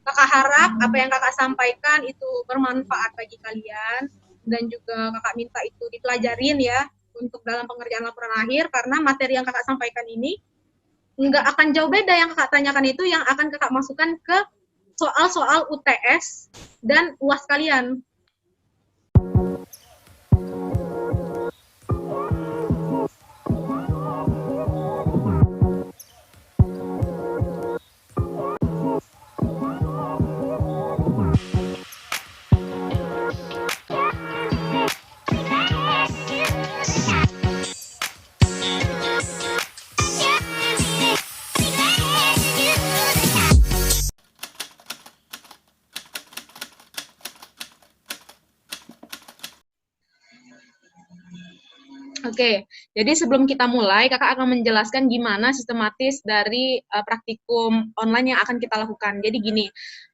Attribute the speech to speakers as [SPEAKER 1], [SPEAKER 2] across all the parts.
[SPEAKER 1] Kakak harap apa yang kakak sampaikan itu bermanfaat bagi kalian, dan juga kakak minta itu dipelajarin ya untuk dalam pengerjaan laporan akhir, karena materi yang kakak sampaikan ini nggak akan jauh beda yang kakak tanyakan itu yang akan kakak masukkan ke soal-soal UTS dan UAS kalian. Oke, jadi sebelum kita mulai, kakak akan menjelaskan gimana sistematis dari praktikum online yang akan kita lakukan. Jadi gini,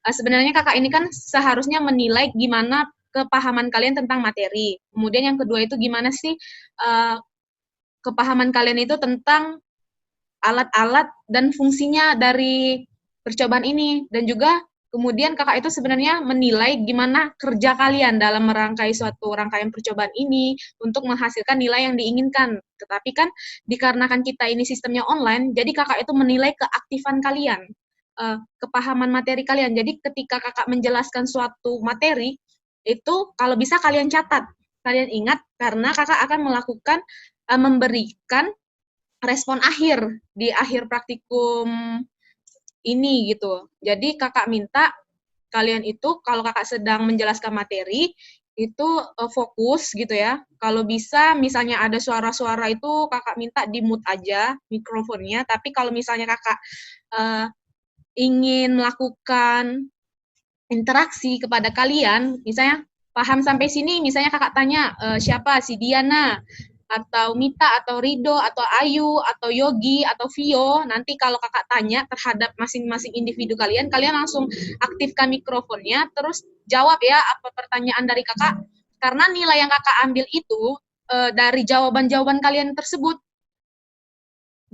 [SPEAKER 1] sebenarnya kakak ini kan seharusnya menilai gimana kepahaman kalian tentang materi. Kemudian yang kedua itu gimana sih kepahaman kalian itu tentang alat-alat dan fungsinya dari percobaan ini, dan juga kemudian kakak itu sebenarnya menilai gimana kerja kalian dalam merangkai suatu rangkaian percobaan ini untuk menghasilkan nilai yang diinginkan. Tetapi kan dikarenakan kita ini sistemnya online, jadi kakak itu menilai keaktifan kalian, kepahaman materi kalian. Jadi ketika kakak menjelaskan suatu materi, itu kalau bisa kalian catat, kalian ingat, karena kakak akan melakukan memberikan respon akhir di akhir praktikum ini gitu. Jadi kakak minta kalian itu kalau kakak sedang menjelaskan materi itu fokus gitu ya. Kalau bisa misalnya ada suara-suara itu kakak minta di mute aja mikrofonnya. Tapi kalau misalnya kakak ingin melakukan interaksi kepada kalian, misalnya paham sampai sini, misalnya kakak tanya siapa si Diana atau Mita atau Rido atau Ayu atau Yogi atau Vio, nanti kalau kakak tanya terhadap masing-masing individu kalian, kalian langsung aktifkan mikrofonnya, terus jawab ya apa pertanyaan dari kakak, karena nilai yang kakak ambil itu dari jawaban-jawaban kalian tersebut.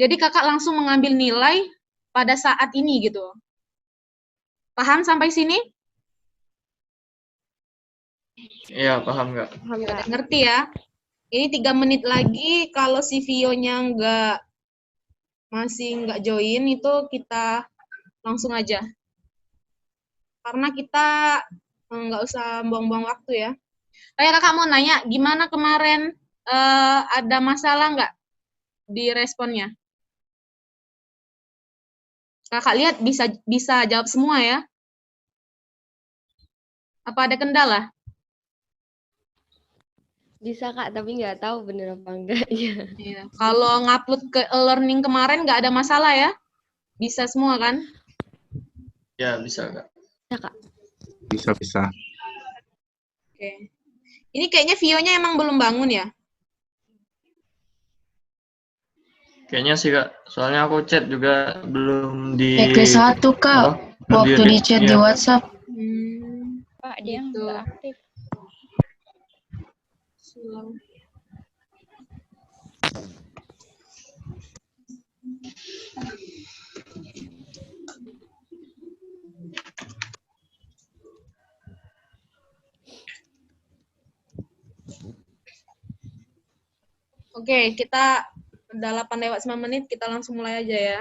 [SPEAKER 1] Jadi kakak langsung mengambil nilai pada saat ini gitu. Paham sampai sini?
[SPEAKER 2] Iya, paham nggak?
[SPEAKER 1] Paham nggak? Ngerti ya? Ini 3 menit lagi, kalau si Vio-nya masih nggak join, itu kita langsung aja. Karena kita nggak usah buang-buang waktu ya. Kayak kakak mau nanya, gimana kemarin ada masalah nggak di responnya? Kakak lihat bisa jawab semua ya? Apa ada kendala?
[SPEAKER 3] Bisa Kak, tapi nggak tahu bener apa enggaknya.
[SPEAKER 1] Iya. Kalau ngupload ke e-learning kemarin nggak ada masalah ya? Bisa semua kan?
[SPEAKER 2] Ya, bisa Kak.
[SPEAKER 3] Bisa Kak.
[SPEAKER 4] Bisa.
[SPEAKER 1] Oke. Ini kayaknya Vio-nya emang belum bangun ya?
[SPEAKER 2] Kayaknya sih Kak, soalnya aku chat juga belum di...
[SPEAKER 5] Ke-1 Kak, waktu di chat di WhatsApp.
[SPEAKER 6] Pak, dia
[SPEAKER 1] Gitu.
[SPEAKER 6] nggak aktif.
[SPEAKER 1] Oke, kita udah 8:09, kita langsung mulai aja ya.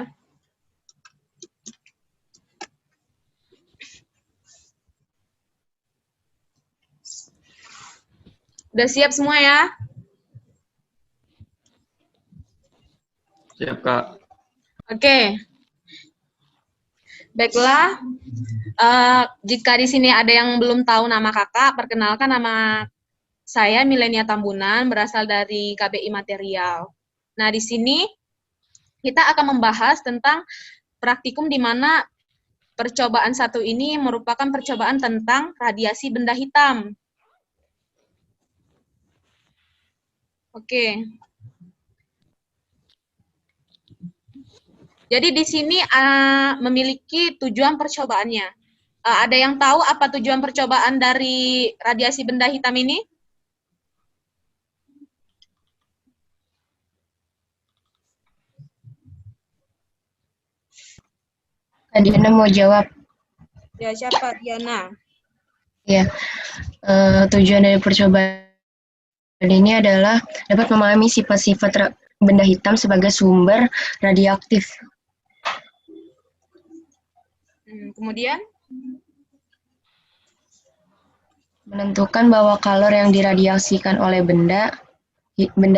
[SPEAKER 1] Udah siap semua ya?
[SPEAKER 2] Siap Kak.
[SPEAKER 1] Oke. Baiklah, jika di sini ada yang belum tahu nama kakak, perkenalkan, nama saya Milenia Tambunan, berasal dari KBI Material. Nah, di sini kita akan membahas tentang praktikum di mana percobaan satu ini merupakan percobaan tentang radiasi benda hitam. Oke. Jadi di sini memiliki tujuan percobaannya. Ada yang tahu apa tujuan percobaan dari radiasi benda hitam ini?
[SPEAKER 5] Kak Diana mau jawab.
[SPEAKER 1] Ya, siapa? Diana.
[SPEAKER 5] Ya, tujuan dari percobaan ini adalah dapat memahami sifat-sifat benda hitam sebagai sumber radioaktif.
[SPEAKER 1] Kemudian?
[SPEAKER 5] Menentukan bahwa kalor yang diradiasikan oleh benda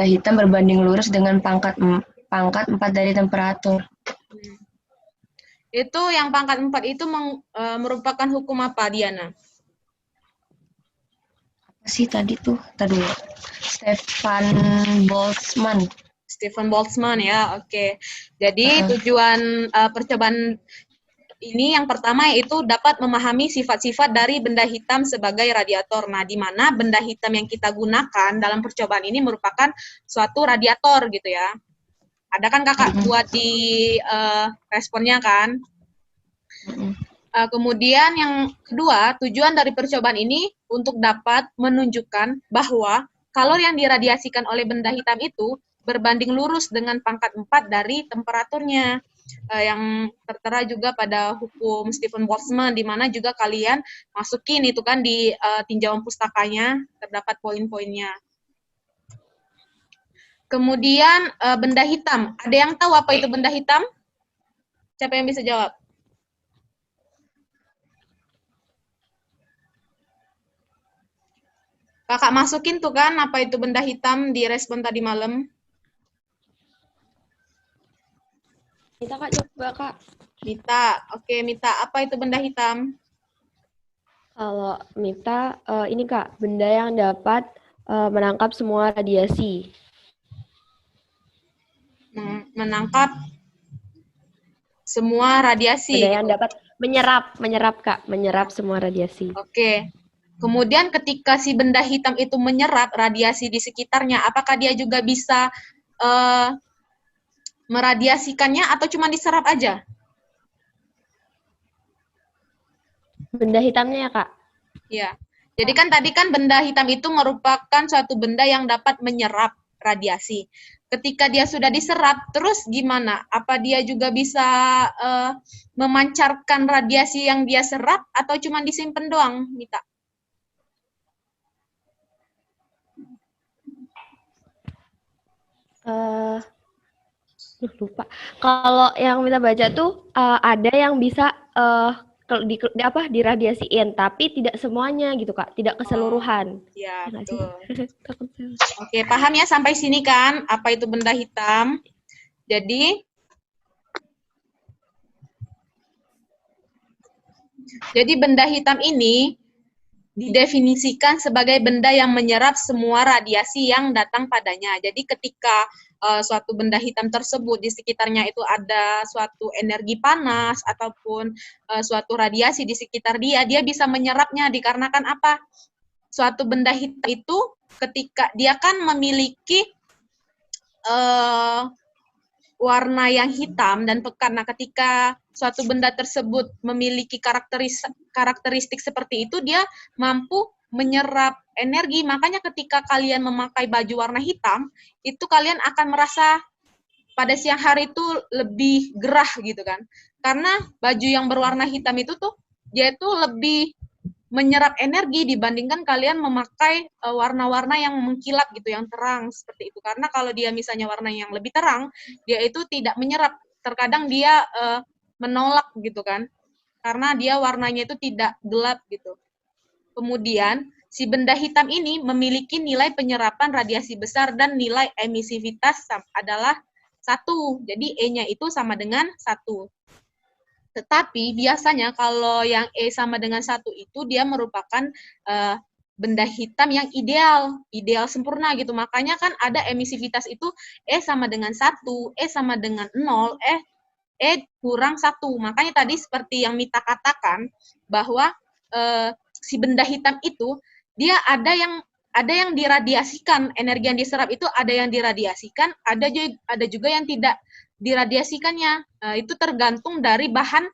[SPEAKER 5] hitam berbanding lurus dengan pangkat 4 dari temperatur.
[SPEAKER 1] Itu yang pangkat 4 itu merupakan hukum apa, Diana?
[SPEAKER 5] Apa sih tadi tuh? Tadi dulu. Stefan
[SPEAKER 1] Boltzmann ya, oke. Jadi tujuan percobaan ini yang pertama yaitu dapat memahami sifat-sifat dari benda hitam sebagai radiator. Nah, di mana benda hitam yang kita gunakan dalam percobaan ini merupakan suatu radiator gitu ya. Ada kan kakak buat di responnya kan? Kemudian yang kedua, tujuan dari percobaan ini untuk dapat menunjukkan bahwa kalor yang diradiasikan oleh benda hitam itu berbanding lurus dengan pangkat 4 dari temperaturnya. Yang tertera juga pada hukum Stefan Boltzmann, di mana juga kalian masukin itu kan di tinjauan pustakanya, terdapat poin-poinnya. Kemudian benda hitam. Ada yang tahu apa itu benda hitam? Siapa yang bisa jawab? Kakak masukin tuh kan apa itu benda hitam di respon tadi malam.
[SPEAKER 3] Mita Kak, coba Kak.
[SPEAKER 1] Mita, oke Mita, apa itu benda hitam?
[SPEAKER 3] Kalau Mita, ini Kak, benda yang dapat menangkap semua radiasi.
[SPEAKER 1] Menangkap semua radiasi.
[SPEAKER 3] Benda yang dapat menyerap Kak, menyerap semua radiasi.
[SPEAKER 1] Oke. Kemudian ketika si benda hitam itu menyerap radiasi di sekitarnya, apakah dia juga bisa meradiasikannya atau cuma diserap aja?
[SPEAKER 3] Benda hitamnya ya, Kak?
[SPEAKER 1] Ya. Jadi kan tadi kan benda hitam itu merupakan suatu benda yang dapat menyerap radiasi. Ketika dia sudah diserap, terus gimana? Apa dia juga bisa memancarkan radiasi yang dia serap atau cuma disimpan doang, Mita?
[SPEAKER 3] Lupa. Kalau yang Mita baca tuh ada yang bisa diradiasiin, tapi tidak semuanya gitu Kak, tidak keseluruhan.
[SPEAKER 1] Ya, betul. Oke, paham ya sampai sini kan apa itu benda hitam? Jadi benda hitam ini didefinisikan sebagai benda yang menyerap semua radiasi yang datang padanya. Jadi ketika suatu benda hitam tersebut di sekitarnya itu ada suatu energi panas ataupun suatu radiasi di sekitar dia, dia bisa menyerapnya dikarenakan apa? Suatu benda hitam itu ketika dia kan memiliki warna yang hitam dan pekat. Nah, ketika suatu benda tersebut memiliki karakteristik seperti itu, dia mampu menyerap energi. Makanya ketika kalian memakai baju warna hitam, itu kalian akan merasa pada siang hari itu lebih gerah gitu kan. Karena baju yang berwarna hitam itu tuh, dia itu lebih menyerap energi dibandingkan kalian memakai warna-warna yang mengkilap gitu, yang terang seperti itu. Karena kalau dia misalnya warna yang lebih terang, dia itu tidak menyerap. Terkadang dia menolak gitu kan. Karena dia warnanya itu tidak gelap gitu. Kemudian, si benda hitam ini memiliki nilai penyerapan radiasi besar dan nilai emisivitas adalah 1. Jadi E-nya itu sama dengan 1. Tetapi biasanya kalau yang E sama dengan 1 itu dia merupakan benda hitam yang ideal sempurna gitu. Makanya kan ada emisivitas itu E sama dengan 1, E sama dengan 0, E kurang 1. Makanya tadi seperti yang Mita katakan bahwa si benda hitam itu dia ada yang diradiasikan, energi yang diserap itu ada yang diradiasikan, ada juga yang tidak diradiasikannya. Itu tergantung dari bahan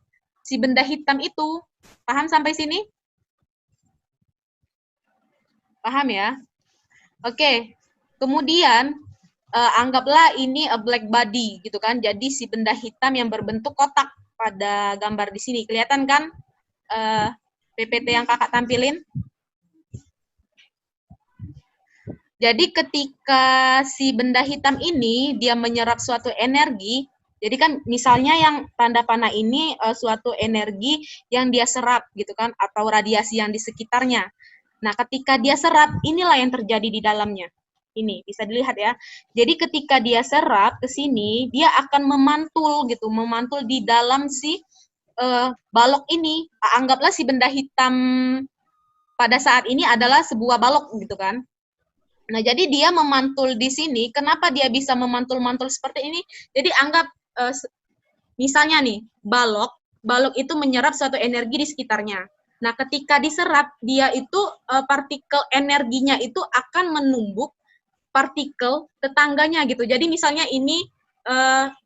[SPEAKER 1] si benda hitam itu. Paham sampai sini? Paham ya? Oke. Kemudian anggaplah ini a black body gitu kan. Jadi si benda hitam yang berbentuk kotak pada gambar di sini. Kelihatan kan? PPT yang kakak tampilin. Jadi ketika si benda hitam ini dia menyerap suatu energi, jadi kan misalnya yang tanda panah ini suatu energi yang dia serap gitu kan, atau radiasi yang di sekitarnya. Nah, ketika dia serap, inilah yang terjadi di dalamnya. Ini bisa dilihat ya. Jadi ketika dia serap ke sini, dia akan memantul gitu, memantul di dalam si balok ini. Anggaplah si benda hitam pada saat ini adalah sebuah balok gitu kan. Nah, jadi dia memantul di sini. Kenapa dia bisa memantul-mantul seperti ini? Jadi anggap misalnya nih, balok itu menyerap suatu energi di sekitarnya. Nah, ketika diserap, dia itu partikel energinya itu akan menumbuk partikel tetangganya gitu. Jadi misalnya ini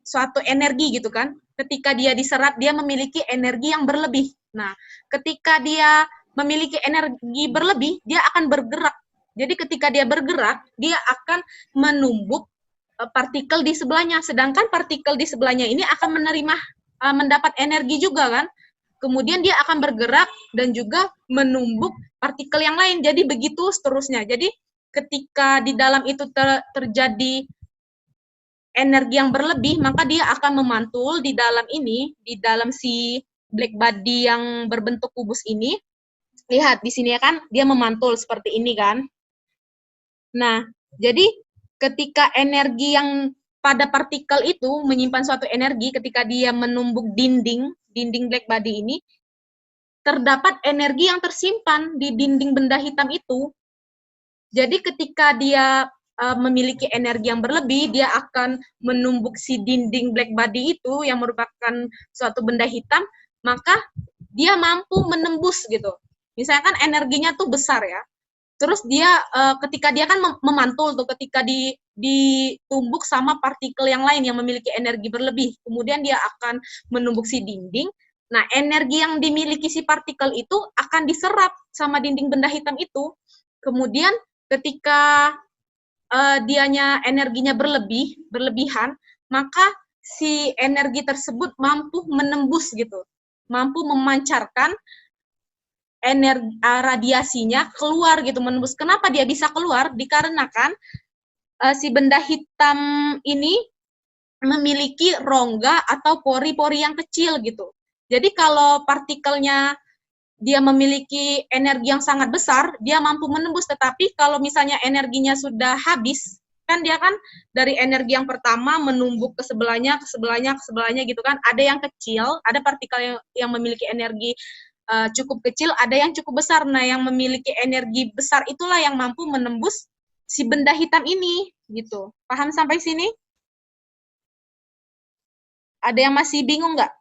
[SPEAKER 1] suatu energi gitu kan. Ketika dia diserap, dia memiliki energi yang berlebih. Nah, ketika dia memiliki energi berlebih, dia akan bergerak. Jadi ketika dia bergerak, dia akan menumbuk partikel di sebelahnya. Sedangkan partikel di sebelahnya ini akan mendapat energi juga kan. Kemudian dia akan bergerak dan juga menumbuk partikel yang lain. Jadi begitu seterusnya. Jadi ketika di dalam itu terjadi energi yang berlebih, maka dia akan memantul di dalam ini, di dalam si black body yang berbentuk kubus ini. Lihat di sini ya kan, dia memantul seperti ini kan. Nah, jadi ketika energi yang pada partikel itu menyimpan suatu energi, ketika dia menumbuk dinding black body ini, terdapat energi yang tersimpan di dinding benda hitam itu. Jadi ketika dia memiliki energi yang berlebih, dia akan menumbuk si dinding black body itu yang merupakan suatu benda hitam, maka dia mampu menembus gitu. Misalkan energinya tuh besar ya. Terus dia ketika dia kan memantul tuh, ketika ditumbuk sama partikel yang lain yang memiliki energi berlebih, kemudian dia akan menumbuk si dinding. Nah, energi yang dimiliki si partikel itu akan diserap sama dinding benda hitam itu. Kemudian ketika dianya energinya berlebihan, maka si energi tersebut mampu menembus gitu, mampu memancarkan energi radiasinya keluar gitu, menembus. Kenapa dia bisa keluar? Dikarenakan si benda hitam ini memiliki rongga atau pori-pori yang kecil gitu. Jadi kalau partikelnya dia memiliki energi yang sangat besar, dia mampu menembus. Tetapi kalau misalnya energinya sudah habis, kan dia kan dari energi yang pertama menumbuk ke sebelahnya gitu kan. Ada yang kecil, ada partikel yang memiliki energi cukup kecil, ada yang cukup besar. Nah, yang memiliki energi besar itulah yang mampu menembus si benda hitam ini, gitu. Paham sampai sini? Ada yang masih bingung nggak?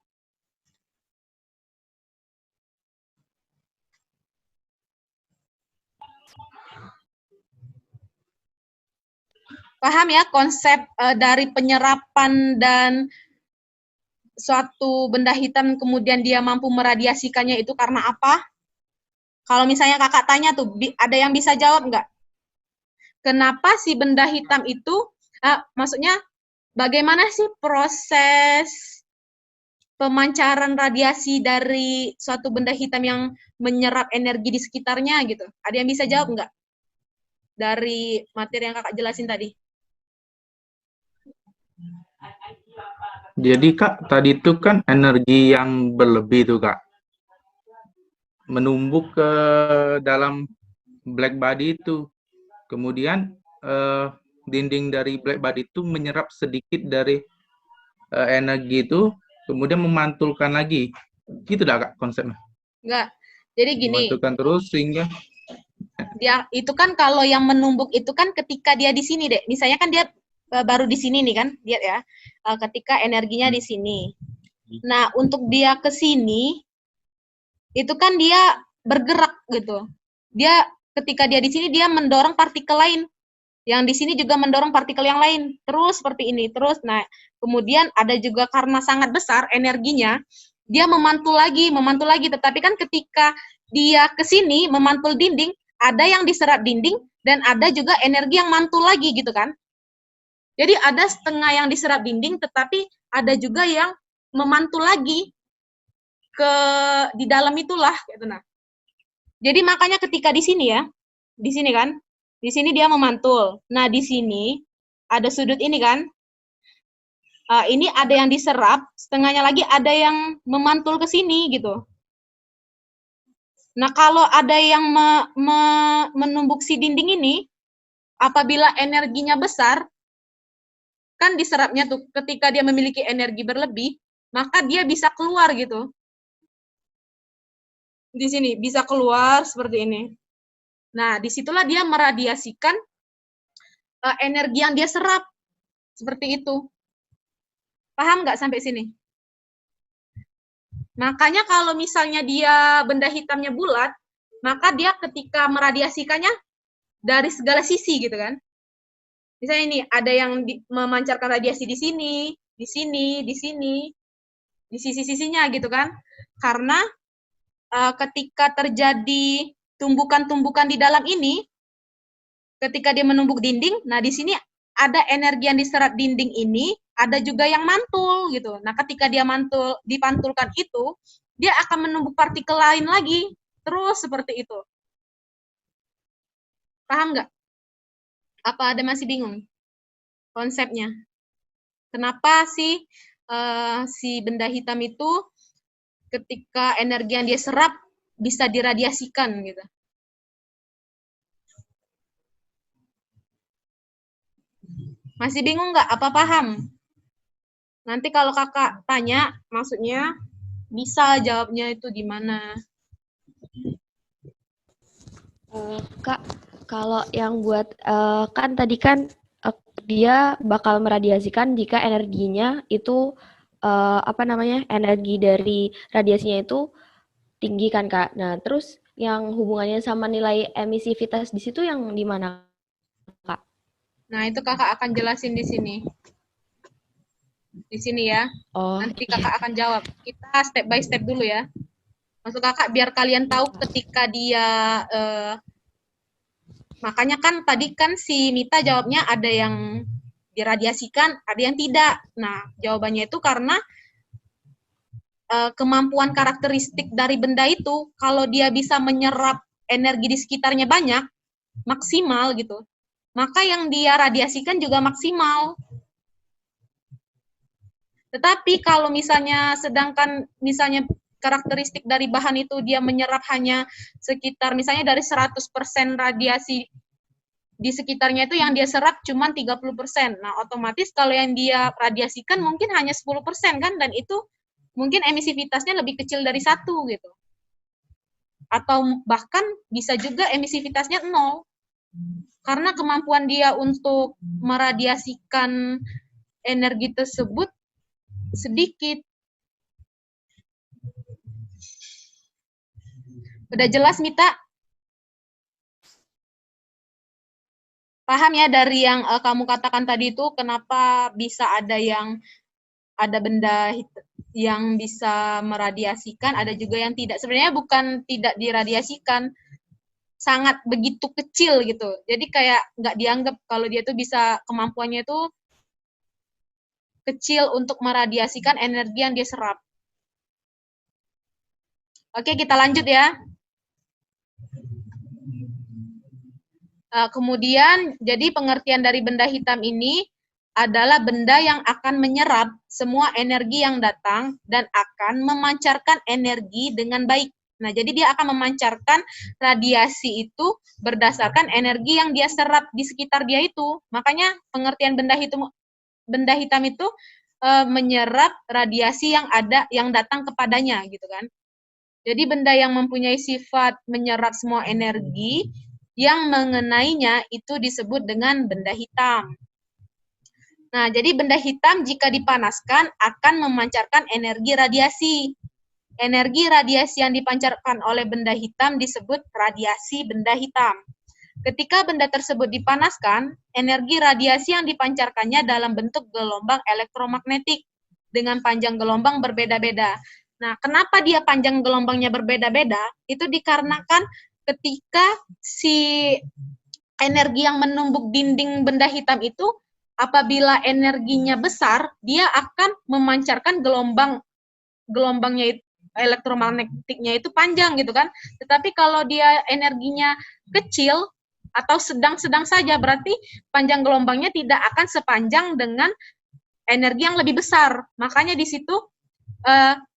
[SPEAKER 1] Paham ya konsep dari penyerapan dan suatu benda hitam kemudian dia mampu meradiasikannya itu karena apa? Kalau misalnya kakak tanya tuh, ada yang bisa jawab nggak? Kenapa si benda hitam itu, maksudnya bagaimana sih proses pemancaran radiasi dari suatu benda hitam yang menyerap energi di sekitarnya gitu? Ada yang bisa jawab nggak? Dari materi yang kakak jelasin tadi.
[SPEAKER 4] Jadi Kak, tadi itu kan energi yang berlebih tuh Kak, menumbuk ke dalam black body itu. Kemudian dinding dari black body itu menyerap sedikit dari energi itu, kemudian memantulkan lagi. Gitu dah Kak konsepnya?
[SPEAKER 1] Enggak. Jadi gini.
[SPEAKER 4] Memantulkan terus sehingga
[SPEAKER 1] dia itu kan kalau yang menumbuk itu kan ketika dia di sini deh. Misalnya kan dia baru di sini nih kan, lihat ya. Ketika energinya di sini. Nah, untuk dia ke sini itu kan dia bergerak gitu. Dia ketika dia di sini dia mendorong partikel lain. Yang di sini juga mendorong partikel yang lain. Terus seperti ini, terus. Nah, kemudian ada juga karena sangat besar energinya, dia memantul lagi, tetapi kan ketika dia ke sini memantul dinding, ada yang diserap dinding dan ada juga energi yang mantul lagi gitu kan. Jadi ada setengah yang diserap dinding, tetapi ada juga yang memantul lagi. ke di dalam itulah gitu. Nah, jadi makanya ketika di sini ya, di sini kan, di sini dia memantul. Nah, di sini ada sudut ini kan, ini ada yang diserap, setengahnya lagi ada yang memantul ke sini gitu. Nah, kalau ada yang menumbuk si dinding ini, apabila energinya besar, kan diserapnya tuh, ketika dia memiliki energi berlebih, maka dia bisa keluar gitu. Di sini, bisa keluar seperti ini. Nah, disitulah dia meradiasikan energi yang dia serap. Seperti itu. Paham nggak sampai sini? Makanya kalau misalnya dia benda hitamnya bulat, maka dia ketika meradiasikannya dari segala sisi gitu kan. Misalnya ini ada yang memancarkan radiasi di sini, di sini, di sini, di sisi-sisinya gitu kan. Karena ketika terjadi tumbukan-tumbukan di dalam ini, ketika dia menumbuk dinding, nah di sini ada energi yang diserap dinding ini, ada juga yang mantul gitu. Nah, ketika dia dipantulkan itu, dia akan menumbuk partikel lain lagi, terus seperti itu. Paham nggak? Apa ada masih bingung konsepnya? Kenapa sih si benda hitam itu ketika energi yang dia serap bisa diradiasikan gitu? Masih bingung nggak? Apa paham? Nanti kalau kakak tanya, maksudnya bisa jawabnya itu gimana?
[SPEAKER 3] Kak, kalau yang buat kan tadi kan dia bakal meradiasikan jika energinya itu energi dari radiasinya itu tinggi kan Kak. Nah, terus yang hubungannya sama nilai emisivitas di situ yang di mana Kak?
[SPEAKER 1] Nah, itu kakak akan jelasin di sini. Di sini ya.
[SPEAKER 3] Oh,
[SPEAKER 1] Nanti kakak akan jawab. Kita step by step dulu ya. Maksud kakak biar kalian tahu ketika dia makanya kan tadi kan si Mita jawabnya ada yang diradiasikan, ada yang tidak. Nah, jawabannya itu karena kemampuan karakteristik dari benda itu, kalau dia bisa menyerap energi di sekitarnya banyak, maksimal gitu, maka yang dia radiasikan juga maksimal. Tetapi kalau misalnya misalnya karakteristik dari bahan itu dia menyerap hanya sekitar misalnya dari 100% radiasi di sekitarnya itu yang dia serap cuma 30%. Nah, otomatis kalau yang dia radiasikan mungkin hanya 10% kan, dan itu mungkin emisivitasnya lebih kecil dari 1 gitu. Atau bahkan bisa juga emisivitasnya 0. Karena kemampuan dia untuk meradiasikan energi tersebut sedikit. Udah jelas, Mita? Paham ya dari yang kamu katakan tadi itu kenapa bisa ada benda yang bisa meradiasikan, ada juga yang tidak. Sebenarnya bukan tidak diradiasikan, sangat begitu kecil gitu. Jadi kayak nggak dianggap kalau dia tuh bisa, kemampuannya itu kecil untuk meradiasikan energi yang dia serap. Oke, kita lanjut ya. Kemudian, jadi pengertian dari benda hitam ini adalah benda yang akan menyerap semua energi yang datang dan akan memancarkan energi dengan baik. Nah, jadi dia akan memancarkan radiasi itu berdasarkan energi yang dia serap di sekitar dia itu. Makanya pengertian benda hitam itu menyerap radiasi yang datang kepadanya gitu kan. Jadi benda yang mempunyai sifat menyerap semua energi yang mengenainya itu disebut dengan benda hitam. Nah, jadi benda hitam jika dipanaskan akan memancarkan energi radiasi. Energi radiasi yang dipancarkan oleh benda hitam disebut radiasi benda hitam. Ketika benda tersebut dipanaskan, energi radiasi yang dipancarkannya dalam bentuk gelombang elektromagnetik dengan panjang gelombang berbeda-beda. Nah, kenapa dia panjang gelombangnya berbeda-beda? Itu dikarenakan ketika si energi yang menumbuk dinding benda hitam itu, apabila energinya besar, dia akan memancarkan elektromagnetiknya itu panjang gitu kan. Tetapi kalau dia energinya kecil atau sedang-sedang saja, berarti panjang gelombangnya tidak akan sepanjang dengan energi yang lebih besar. Makanya di situ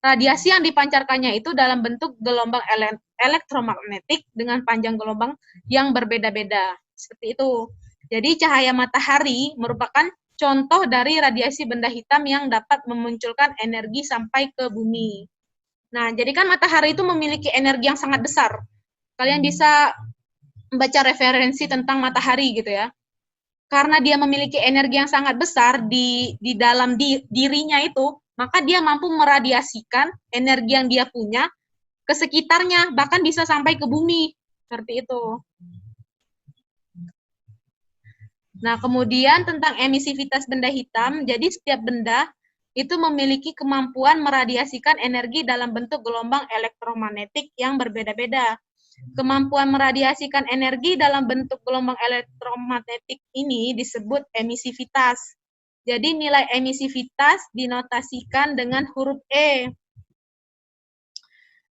[SPEAKER 1] radiasi yang dipancarkannya itu dalam bentuk gelombang elektromagnetik dengan panjang gelombang yang berbeda-beda. Seperti itu. Jadi cahaya matahari merupakan contoh dari radiasi benda hitam yang dapat memunculkan energi sampai ke bumi. Nah, jadi kan matahari itu memiliki energi yang sangat besar. Kalian bisa membaca referensi tentang matahari gitu ya. Karena dia memiliki energi yang sangat besar di dalam dirinya itu, maka dia mampu meradiasikan energi yang dia punya ke sekitarnya, bahkan bisa sampai ke bumi. Seperti itu. Nah, kemudian tentang emisivitas benda hitam, jadi setiap benda itu memiliki kemampuan meradiasikan energi dalam bentuk gelombang elektromagnetik yang berbeda-beda. Kemampuan meradiasikan energi dalam bentuk gelombang elektromagnetik ini disebut emisivitas. Jadi nilai emisivitas dinotasikan dengan huruf E.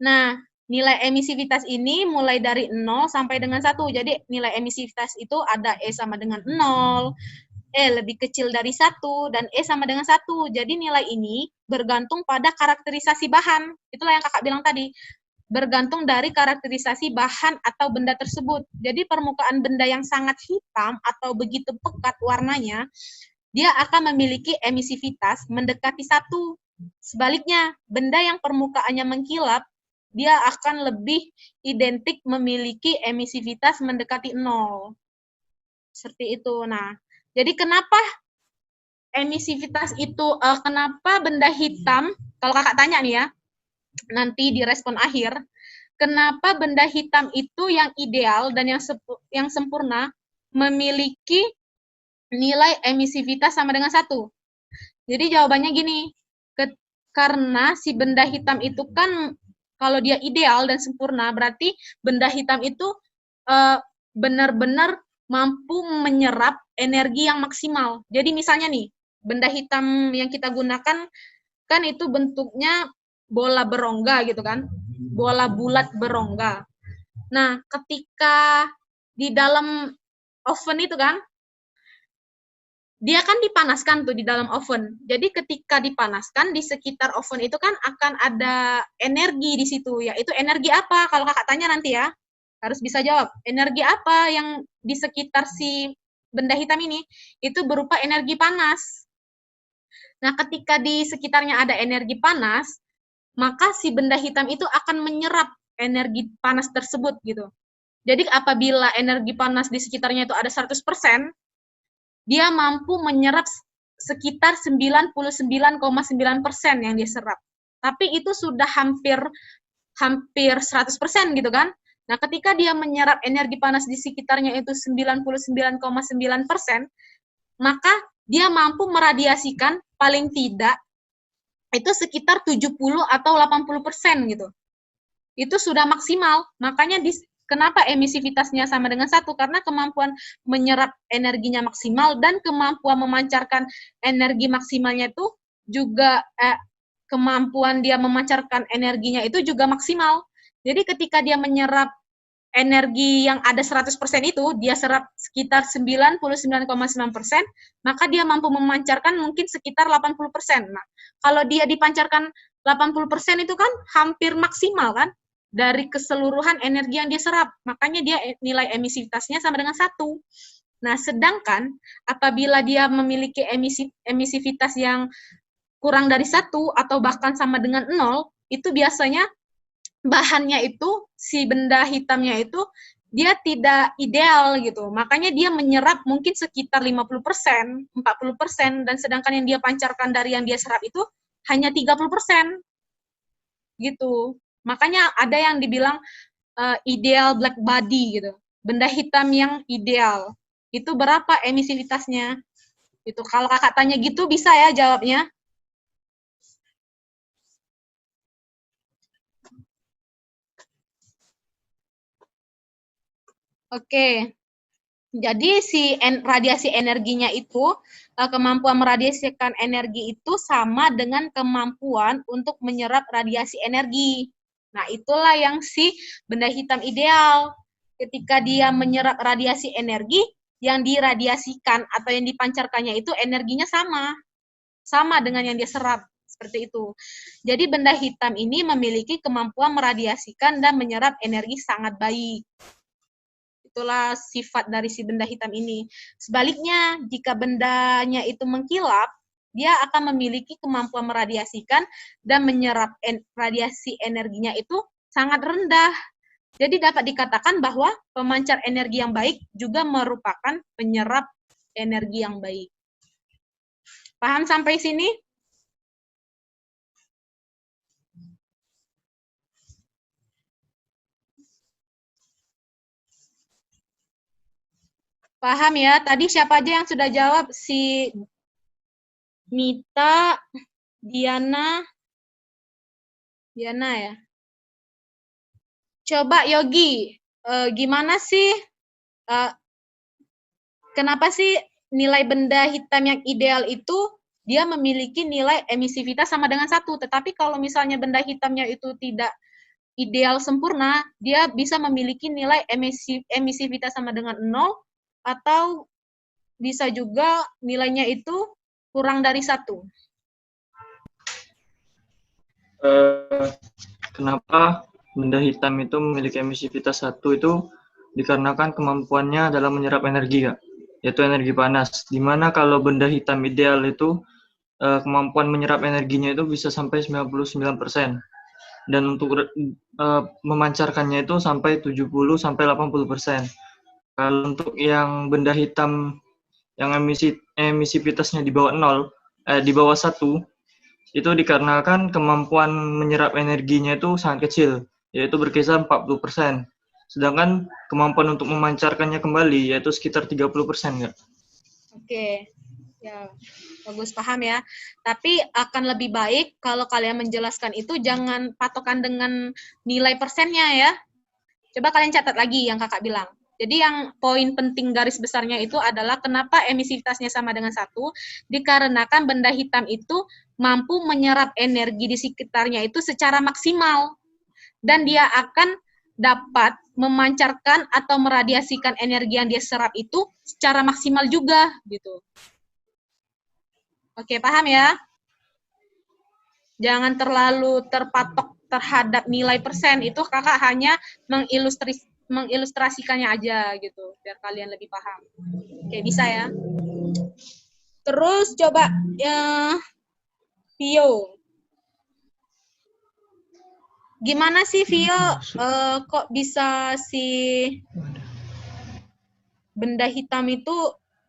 [SPEAKER 1] Nah, nilai emisivitas ini mulai dari 0 sampai dengan 1. Jadi nilai emisivitas itu ada E sama dengan 0, E lebih kecil dari 1, dan E sama dengan 1. Jadi nilai ini bergantung pada karakterisasi bahan. Itulah yang kakak bilang tadi. Bergantung dari karakterisasi bahan atau benda tersebut. Jadi permukaan benda yang sangat hitam atau begitu pekat warnanya, dia akan memiliki emisivitas mendekati 1. Sebaliknya, benda yang permukaannya mengkilap, dia akan lebih identik memiliki emisivitas mendekati 0. Seperti itu. Nah, jadi kenapa emisivitas itu, kenapa benda hitam, kalau kakak tanya nih ya, nanti di respon akhir, kenapa benda hitam itu yang ideal dan yang sempurna memiliki nilai emisivitas sama dengan 1? Jadi jawabannya gini, karena si benda hitam itu kan kalau dia ideal dan sempurna, berarti benda hitam itu benar-benar mampu menyerap energi yang maksimal. Jadi misalnya nih, benda hitam yang kita gunakan kan itu bentuknya bola berongga gitu kan, bola bulat berongga. Nah, ketika di dalam oven itu kan, dia kan dipanaskan tuh di dalam oven. Jadi ketika dipanaskan di sekitar oven itu kan akan ada energi di situ, yaitu energi apa? Kalau kakak tanya nanti ya, harus bisa jawab. Energi apa yang di sekitar si benda hitam ini? Itu berupa energi panas. Nah, ketika di sekitarnya ada energi panas, maka si benda hitam itu akan menyerap energi panas tersebut gitu. Jadi apabila energi panas di sekitarnya itu ada 100%, dia mampu menyerap sekitar 99,9% yang dia serap. Tapi itu sudah hampir 100% gitu kan. Nah, ketika dia menyerap energi panas di sekitarnya itu 99,9%, maka dia mampu meradiasikan paling tidak itu sekitar 70 atau 80% gitu. Itu sudah maksimal. Makanya kenapa emisivitasnya sama dengan 1? Karena kemampuan menyerap energinya maksimal dan kemampuan memancarkan energi maksimalnya itu juga kemampuan dia memancarkan energinya itu juga maksimal. Jadi ketika dia menyerap energi yang ada 100% itu, dia serap sekitar 99,9%, maka dia mampu memancarkan mungkin sekitar 80%. Nah, kalau dia dipancarkan 80% itu kan hampir maksimal kan, dari keseluruhan energi yang dia serap. Makanya dia nilai emisivitasnya sama dengan 1. Nah, sedangkan apabila dia memiliki emisivitas yang kurang dari 1 atau bahkan sama dengan 0, itu biasanya bahannya itu, si benda hitamnya itu, dia tidak ideal gitu. Makanya dia menyerap mungkin sekitar 50%, 40%, dan sedangkan yang dia pancarkan dari yang dia serap itu hanya 30%. Gitu. Makanya ada yang dibilang ideal black body gitu. Benda hitam yang ideal. Itu berapa emisivitasnya? Itu kalau kakak tanya gitu bisa ya jawabnya? Oke. Jadi radiasi energinya itu, kemampuan meradiasikan energi itu sama dengan kemampuan untuk menyerap radiasi energi. Nah, itulah yang si benda hitam ideal. Ketika dia menyerap radiasi energi, yang diradiasikan atau yang dipancarkannya itu energinya sama dengan yang dia serap, seperti itu. Jadi benda hitam ini memiliki kemampuan meradiasikan dan menyerap energi sangat baik. Itulah sifat dari si benda hitam ini. Sebaliknya, jika bendanya itu mengkilap, dia akan memiliki kemampuan meradiasikan dan menyerap radiasi energinya itu sangat rendah. Jadi dapat dikatakan bahwa pemancar energi yang baik juga merupakan penyerap energi yang baik. Paham sampai sini? Paham ya? Tadi siapa aja yang sudah jawab? Si Mita, Diana ya. Coba Yogi, gimana sih, kenapa sih nilai benda hitam yang ideal itu dia memiliki nilai emisivitas sama dengan 1, tetapi kalau misalnya benda hitamnya itu tidak ideal sempurna, dia bisa memiliki nilai emisivitas sama dengan 0, atau bisa juga nilainya itu kurang dari 1.
[SPEAKER 2] Kenapa benda hitam itu memiliki emisivitas 1 itu dikarenakan kemampuannya dalam menyerap energi, Kak, yaitu energi panas. Dimana kalau benda hitam ideal itu kemampuan menyerap energinya itu bisa sampai 99%. Dan untuk memancarkannya itu sampai 70-80%. Kalau untuk yang benda hitam yang emisivitasnya di bawah 0, di bawah 1, itu dikarenakan kemampuan menyerap energinya itu sangat kecil, yaitu berkisar 40%. Sedangkan kemampuan untuk memancarkannya kembali yaitu sekitar 30%, Kak.
[SPEAKER 1] Oke, ya bagus, paham ya. Tapi akan lebih baik kalau kalian menjelaskan itu jangan patokan dengan nilai persennya ya. Coba kalian catat lagi yang kakak bilang. Jadi yang poin penting garis besarnya itu adalah kenapa emisivitasnya sama dengan 1, dikarenakan benda hitam itu mampu menyerap energi di sekitarnya itu secara maksimal. Dan dia akan dapat memancarkan atau meradiasikan energi yang dia serap itu secara maksimal juga, gitu. Oke, paham ya? Jangan terlalu terpatok terhadap nilai persen, itu kakak hanya mengilustrasikannya aja gitu, biar kalian lebih paham. Oke, bisa ya? Terus coba Vio. Gimana sih Vio, kok bisa si benda hitam itu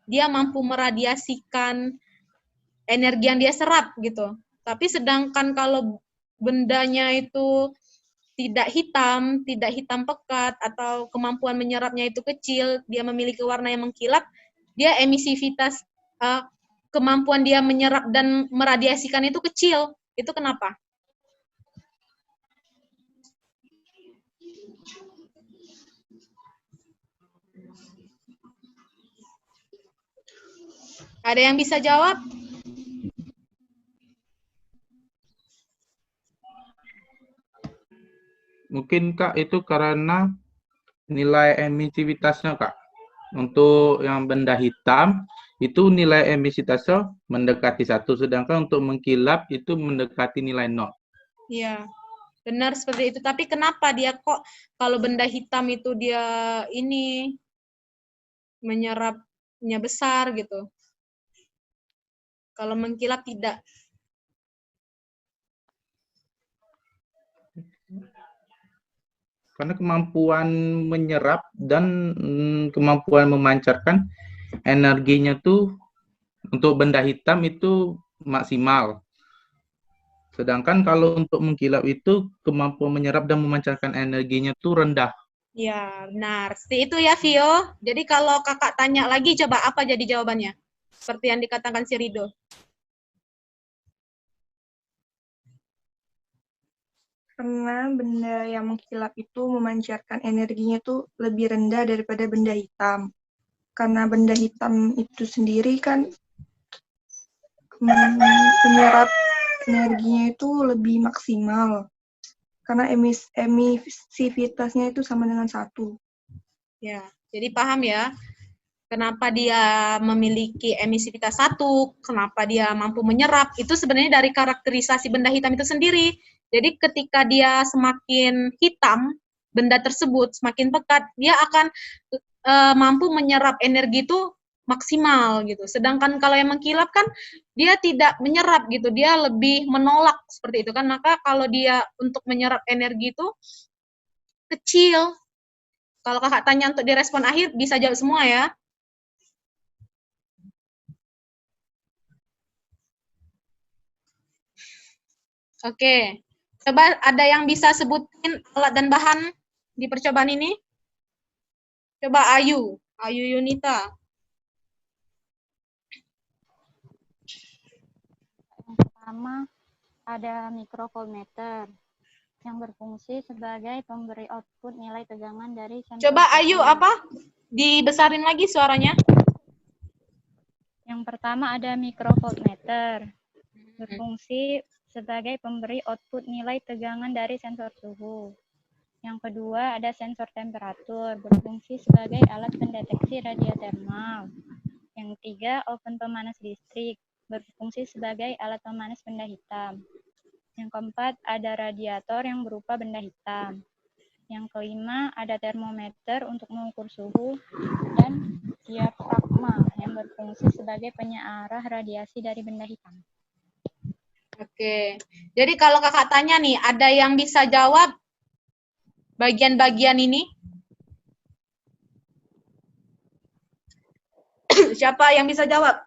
[SPEAKER 1] dia mampu meradiasikan energi yang dia serap gitu. Tapi sedangkan kalau bendanya itu tidak hitam pekat, atau kemampuan menyerapnya itu kecil, dia memiliki warna yang mengkilap, dia emisivitas, kemampuan dia menyerap dan meradiasikan itu kecil. Itu kenapa? Ada yang bisa jawab?
[SPEAKER 4] Mungkin Kak itu karena nilai emisivitasnya Kak. Untuk yang benda hitam itu nilai emisivitasnya mendekati 1, sedangkan untuk mengkilap itu mendekati nilai 0.
[SPEAKER 1] Iya, benar seperti itu. Tapi kenapa dia kok kalau benda hitam itu dia ini menyerapnya besar gitu? Kalau mengkilap tidak.
[SPEAKER 4] Karena kemampuan menyerap dan kemampuan memancarkan energinya tuh untuk benda hitam itu maksimal. Sedangkan kalau untuk mengkilap itu kemampuan menyerap dan memancarkan energinya tuh rendah.
[SPEAKER 1] Ya, benar. Seperti itu ya, Vio. Jadi kalau kakak tanya lagi, coba apa jadi jawabannya? Seperti yang dikatakan si Rido.
[SPEAKER 6] Karena benda yang mengkilap itu memancarkan energinya tuh lebih rendah daripada benda hitam. karena benda hitam itu sendiri kan penyerap energinya itu lebih maksimal karena emisivitasnya itu sama dengan 1.
[SPEAKER 1] Ya, jadi paham ya, kenapa dia memiliki emisivitas 1, kenapa dia mampu menyerap, itu sebenarnya dari karakterisasi benda hitam itu sendiri. Jadi ketika dia semakin hitam, benda tersebut semakin pekat, dia akan mampu menyerap energi itu maksimal gitu. Sedangkan kalau yang mengkilap kan dia tidak menyerap gitu, dia lebih menolak seperti itu kan. Maka kalau dia untuk menyerap energi itu kecil. Kalau kakak tanya untuk direspon akhir bisa jawab semua ya. Oke. Coba ada yang bisa sebutin alat dan bahan di percobaan ini? Coba Ayu Yunita.
[SPEAKER 7] Yang pertama ada mikrovoltmeter yang berfungsi sebagai pemberi output nilai tegangan dari sensor.
[SPEAKER 1] Coba Ayu apa? Dibesarin lagi suaranya.
[SPEAKER 7] Yang pertama ada mikrovoltmeter berfungsi sebagai pemberi output nilai tegangan dari sensor suhu. Yang kedua ada sensor temperatur berfungsi sebagai alat pendeteksi radiotermal. Yang ketiga oven pemanas listrik berfungsi sebagai alat pemanas benda hitam. Yang keempat, ada radiator yang berupa benda hitam. Yang kelima, ada termometer untuk mengukur suhu. Dan diafragma yang berfungsi sebagai penyearah radiasi dari benda hitam.
[SPEAKER 1] Oke, jadi kalau kakak tanya nih, ada yang bisa jawab bagian-bagian ini? Siapa yang bisa jawab?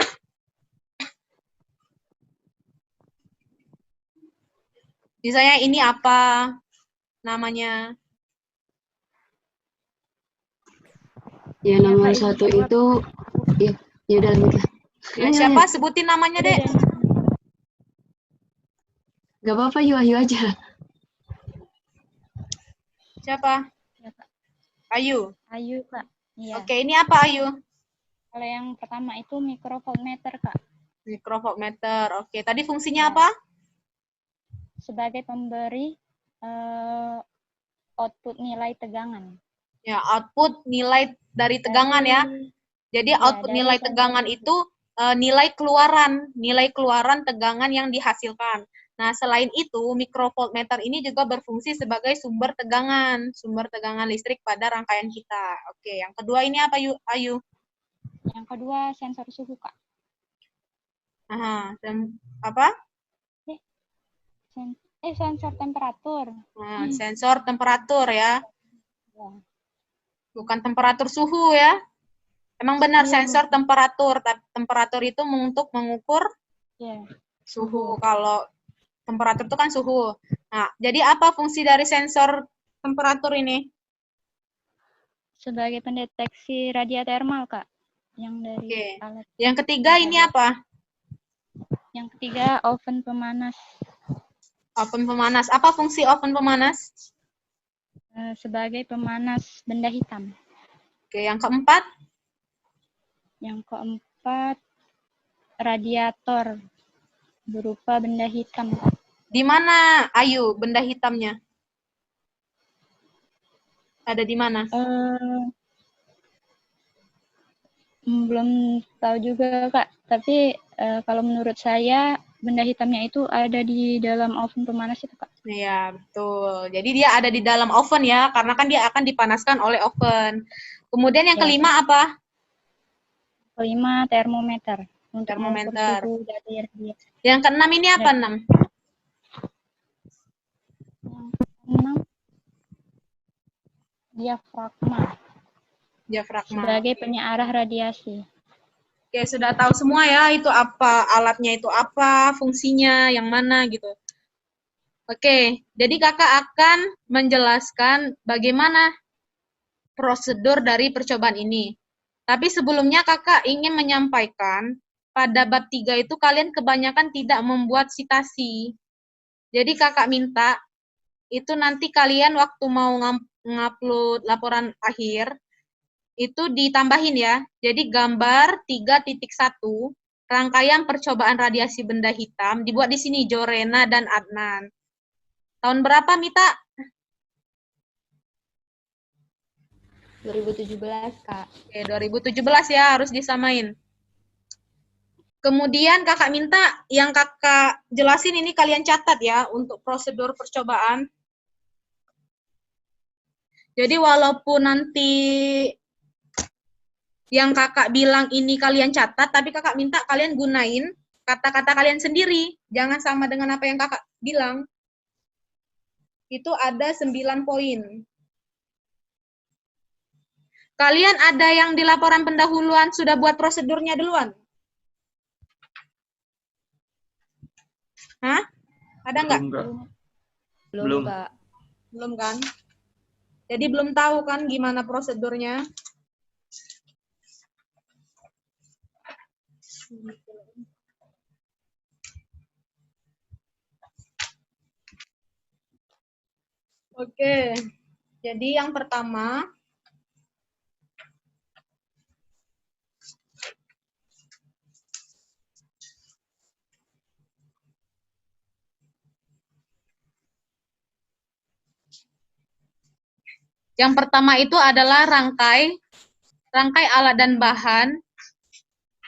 [SPEAKER 1] Misalnya ini apa namanya?
[SPEAKER 8] Ya, nomor 1 itu, ya udah gitu.
[SPEAKER 1] Ya, siapa? Sebutin namanya, Dek.
[SPEAKER 8] Gak apa-apa, Ayu aja.
[SPEAKER 1] Siapa?
[SPEAKER 7] Ya, Kak.
[SPEAKER 1] Ayu.
[SPEAKER 7] Ayu, Kak. Iya.
[SPEAKER 1] Oke, ini apa, Ayu?
[SPEAKER 7] Kalau yang pertama itu mikrovoltmeter, Kak.
[SPEAKER 1] Mikrovoltmeter. Oke, tadi fungsinya
[SPEAKER 7] Ya.
[SPEAKER 1] apa?
[SPEAKER 7] Sebagai pemberi output nilai tegangan.
[SPEAKER 1] Ya, output nilai dari tegangan ya. Jadi output nilai tegangan itu nilai keluaran tegangan yang dihasilkan. Nah, selain itu mikrovoltmeter ini juga berfungsi sebagai sumber tegangan listrik pada rangkaian kita. Oke, yang kedua ini apa, Ayu?
[SPEAKER 7] Yang kedua sensor suhu, Kak.
[SPEAKER 1] Aha, dan apa?
[SPEAKER 7] Sensor temperatur.
[SPEAKER 1] Nah, sensor temperatur ya.
[SPEAKER 7] Ya.
[SPEAKER 1] Bukan temperatur suhu ya. Emang benar
[SPEAKER 7] Iya,
[SPEAKER 1] sensor temperatur, tapi temperatur itu untuk mengukur suhu. Kalau temperatur itu kan suhu. Nah, jadi apa fungsi dari sensor temperatur ini?
[SPEAKER 7] Sebagai pendeteksi radiotermal, Kak. Yang dari alat.
[SPEAKER 1] Yang ketiga ini apa?
[SPEAKER 7] Yang ketiga oven pemanas.
[SPEAKER 1] Oven pemanas. Apa fungsi oven pemanas?
[SPEAKER 7] Sebagai pemanas benda hitam.
[SPEAKER 1] Oke, yang keempat?
[SPEAKER 7] Yang keempat, radiator berupa benda hitam.
[SPEAKER 1] Di mana, Ayu, benda hitamnya? Ada di mana?
[SPEAKER 7] Belum tahu juga, Kak. Tapi kalau menurut saya, benda hitamnya itu ada di dalam oven pemanas itu, Kak.
[SPEAKER 1] Iya, betul. Jadi dia ada di dalam oven ya, karena kan dia akan dipanaskan oleh oven. Kemudian yang kelima apa?
[SPEAKER 7] Kelima, termometer. Untuk
[SPEAKER 1] Termometer.
[SPEAKER 7] suhu dari radiasi.
[SPEAKER 1] Yang keenam ini apa, 6?
[SPEAKER 7] Yang keenam, diafragma.
[SPEAKER 1] Diafragma.
[SPEAKER 7] Sebagai penyearah radiasi.
[SPEAKER 1] Oke, sudah tahu semua ya, itu apa, alatnya itu apa, fungsinya, yang mana gitu. Oke, jadi kakak akan menjelaskan bagaimana prosedur dari percobaan ini. Tapi sebelumnya kakak ingin menyampaikan, pada bab 3 itu kalian kebanyakan tidak membuat citasi. Jadi kakak minta, itu nanti kalian waktu mau ngupload laporan akhir, itu ditambahin ya. Jadi gambar 3.1, rangkaian percobaan radiasi benda hitam, dibuat di sini Jorena dan Adnan. Tahun berapa, Mita?
[SPEAKER 3] 2017, Kak.
[SPEAKER 1] Oke, 2017 ya, harus disamain. Kemudian kakak minta yang kakak jelasin ini kalian catat ya untuk prosedur percobaan. Jadi walaupun nanti yang kakak bilang ini kalian catat, tapi kakak minta kalian gunain kata-kata kalian sendiri. Jangan sama dengan apa yang kakak bilang. Itu ada 9 poin. Kalian ada yang di laporan pendahuluan sudah buat prosedurnya duluan? Hah? Ada nggak?
[SPEAKER 2] Belum.
[SPEAKER 3] Kak.
[SPEAKER 1] Belum kan? Jadi belum tahu kan gimana prosedurnya? Oke. Jadi yang pertama, itu adalah rangkai alat dan bahan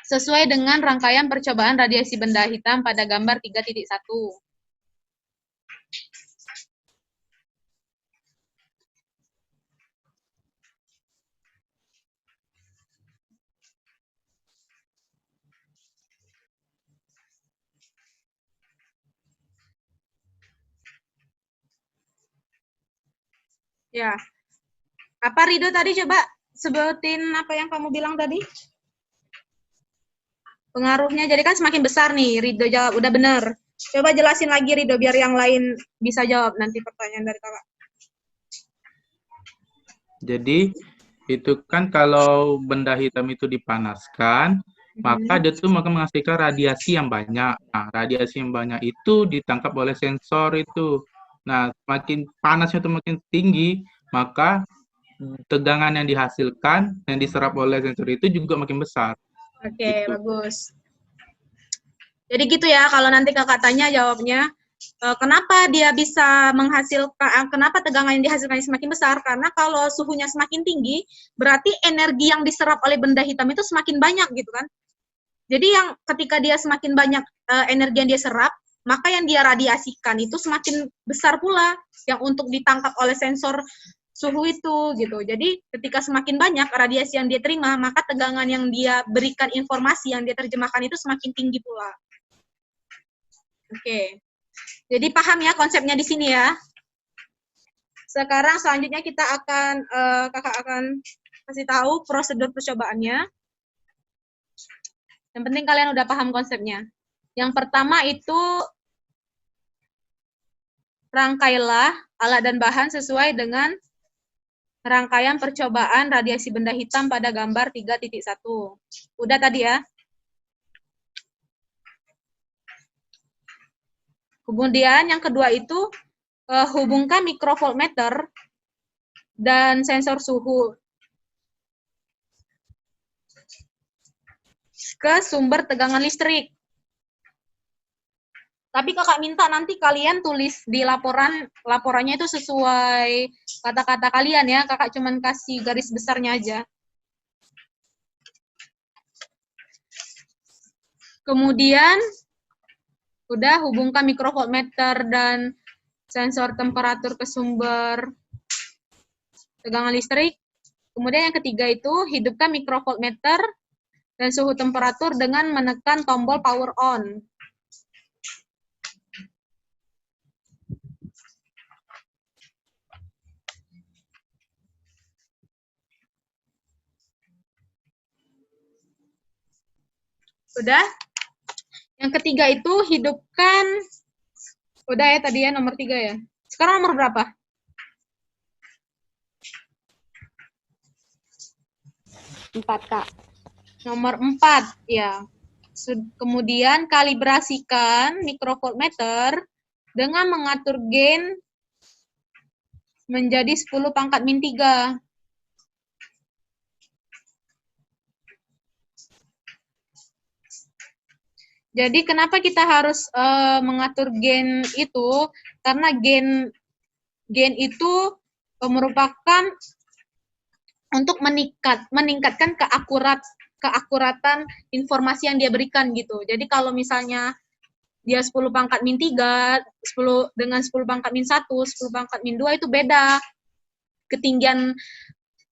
[SPEAKER 1] sesuai dengan rangkaian percobaan radiasi benda hitam pada gambar 3.1. Ya. Apa Rido tadi coba sebutin apa yang kamu bilang tadi? Pengaruhnya jadi kan semakin besar nih, Rido jawab udah bener. Coba jelasin lagi Rido biar yang lain bisa jawab nanti pertanyaan dari kakak.
[SPEAKER 4] Jadi itu kan kalau benda hitam itu dipanaskan, maka dia tuh akan menghasilkan radiasi yang banyak. Nah, radiasi yang banyak itu ditangkap oleh sensor itu. Nah, makin panasnya itu makin tinggi, maka tegangan yang dihasilkan, yang diserap oleh sensor itu juga makin besar.
[SPEAKER 1] Oke, bagus. Jadi gitu ya, kalau nanti kakak tanya jawabnya, kenapa dia bisa menghasilkan, kenapa tegangan yang dihasilkan semakin besar? Karena kalau suhunya semakin tinggi, berarti energi yang diserap oleh benda hitam itu semakin banyak gitu kan. Jadi yang ketika dia semakin banyak energi yang dia serap, maka yang dia radiasikan itu semakin besar pula yang untuk ditangkap oleh sensor suhu itu gitu. Jadi ketika semakin banyak radiasi yang dia terima, maka tegangan yang dia berikan informasi yang dia terjemahkan itu semakin tinggi pula. Oke. Jadi paham ya konsepnya di sini ya. Sekarang selanjutnya kita akan kakak akan kasih tahu prosedur percobaannya. Yang penting kalian udah paham konsepnya. Yang pertama itu rangkailah alat dan bahan sesuai dengan rangkaian percobaan radiasi benda hitam pada gambar 3.1. Udah tadi ya. Kemudian yang kedua itu hubungkan mikrovoltmeter dan sensor suhu ke sumber tegangan listrik. Tapi kakak minta nanti kalian tulis di laporannya itu sesuai kata-kata kalian ya. Kakak cuman kasih garis besarnya aja. Kemudian udah hubungkan mikrovoltmeter dan sensor temperatur ke sumber tegangan listrik. Kemudian yang ketiga itu hidupkan mikrovoltmeter dan suhu temperatur dengan menekan tombol power on. Udah? Yang ketiga itu hidupkan, udah ya tadi ya nomor 3 ya. Sekarang nomor berapa?
[SPEAKER 3] Empat, Kak.
[SPEAKER 1] Nomor 4, ya. Kemudian kalibrasikan mikrovoltmeter dengan mengatur gain menjadi 10⁻³ Jadi kenapa kita harus mengatur gain itu? Karena gain itu merupakan untuk meningkatkan keakuratan informasi yang dia berikan gitu. Jadi kalau misalnya dia 10 pangkat min 3, 10 dengan 10 pangkat min 1, 10 pangkat min 2 itu beda ketinggian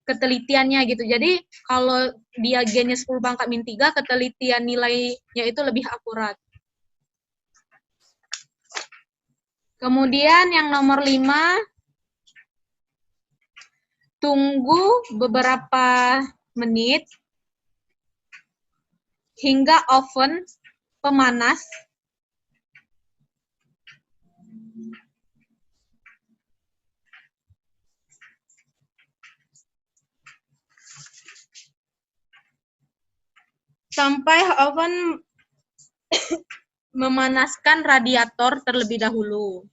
[SPEAKER 1] ketelitiannya gitu. Jadi kalau dia gainnya 10 pangkat min 3, ketelitian nilainya itu lebih akurat. Kemudian yang nomor 5, tunggu beberapa menit hingga oven pemanas sampai oven memanaskan radiator terlebih dahulu.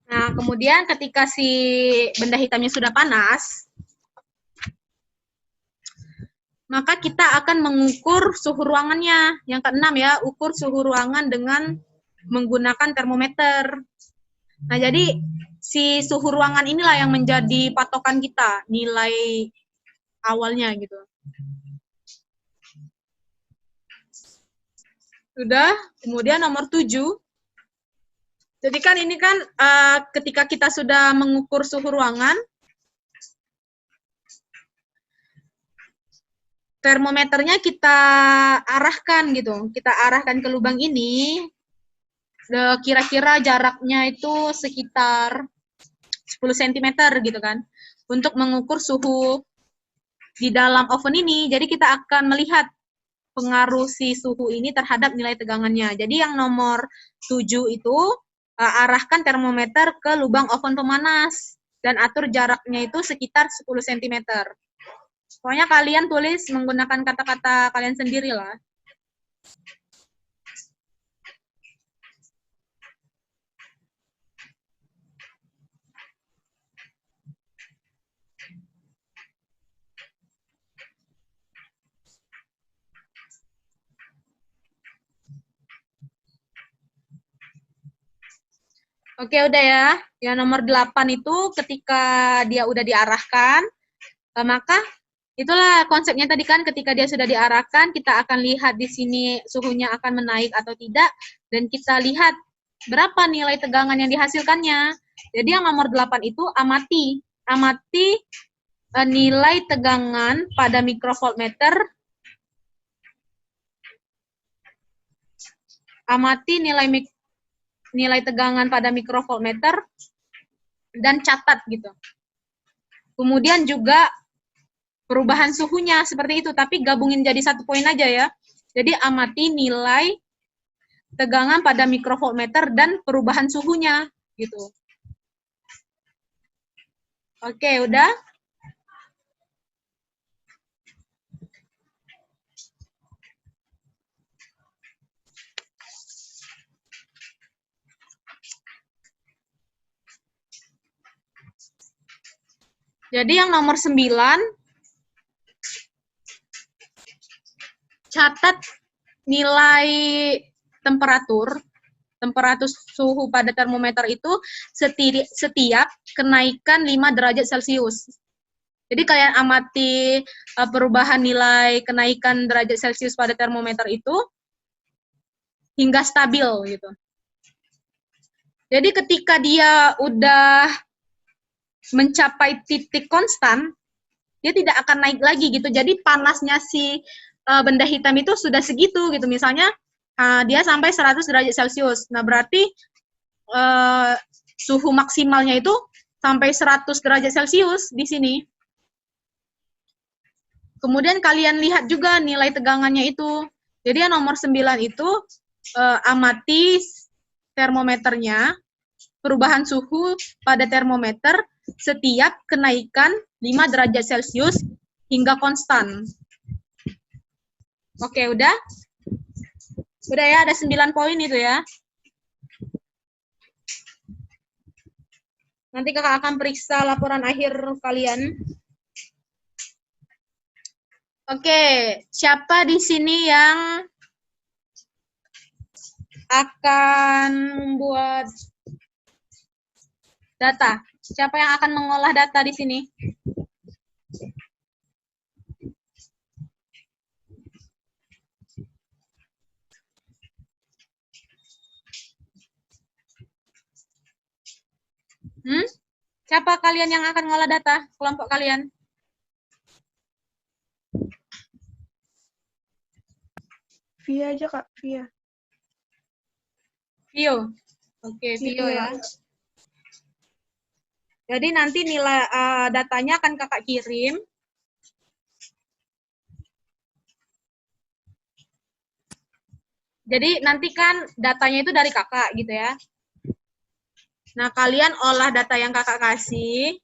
[SPEAKER 1] Nah, kemudian ketika si benda hitamnya sudah panas, maka kita akan mengukur suhu ruangannya. Yang keenam ya, ukur suhu ruangan dengan menggunakan termometer. Nah, jadi si suhu ruangan inilah yang menjadi patokan kita, nilai awalnya gitu. Sudah, kemudian nomor 7. Jadi kan ini kan ketika kita sudah mengukur suhu ruangan, termometernya kita arahkan gitu. Kita arahkan ke lubang ini, kira-kira jaraknya itu sekitar 10 cm gitu kan, untuk mengukur suhu di dalam oven ini. Jadi kita akan melihat pengaruh si suhu ini terhadap nilai tegangannya. Jadi yang nomor 7 itu arahkan termometer ke lubang oven pemanas dan atur jaraknya itu sekitar 10 cm. Pokoknya kalian tulis menggunakan kata-kata kalian sendiri lah. Oke, udah ya. Yang nomor 8 itu ketika dia udah diarahkan, maka itulah konsepnya tadi kan, ketika dia sudah diarahkan, kita akan lihat di sini suhunya akan menaik atau tidak, dan kita lihat berapa nilai tegangan yang dihasilkannya. Jadi yang nomor 8 itu amati nilai tegangan pada mikrovoltmeter. Amati nilai tegangan pada mikrovoltmeter dan catat gitu. Kemudian juga perubahan suhunya seperti itu, tapi gabungin jadi satu poin aja ya. Jadi amati nilai tegangan pada mikrovoltmeter dan perubahan suhunya gitu. Oke, udah? Jadi yang nomor 9, catat nilai temperatur suhu pada termometer itu setiap kenaikan 5 derajat Celcius. Jadi kalian amati perubahan nilai kenaikan derajat Celcius pada termometer itu hingga stabil gitu. Jadi ketika dia udah mencapai titik konstan, dia tidak akan naik lagi gitu. Jadi panasnya si benda hitam itu sudah segitu gitu. Misalnya dia sampai 100 derajat Celcius. Nah, berarti suhu maksimalnya itu sampai 100 derajat Celcius di sini. Kemudian kalian lihat juga nilai tegangannya itu. Jadi yang nomor 9 itu amati termometernya, perubahan suhu pada termometer setiap kenaikan 5 derajat Celcius hingga konstan. Oke, udah? Udah ya, ada 9 poin itu ya. Nanti kakak akan periksa laporan akhir kalian. Oke, siapa di sini yang akan membuat data? Siapa yang akan mengolah data di sini? Siapa kalian yang akan mengolah data? Kelompok kalian?
[SPEAKER 6] Via aja Kak, Via.
[SPEAKER 1] Vio. Oke, Vio ya.
[SPEAKER 6] Iya.
[SPEAKER 1] Jadi nanti nilai datanya akan kakak kirim. Jadi nanti kan datanya itu dari kakak gitu ya. Nah, kalian olah data yang kakak kasih.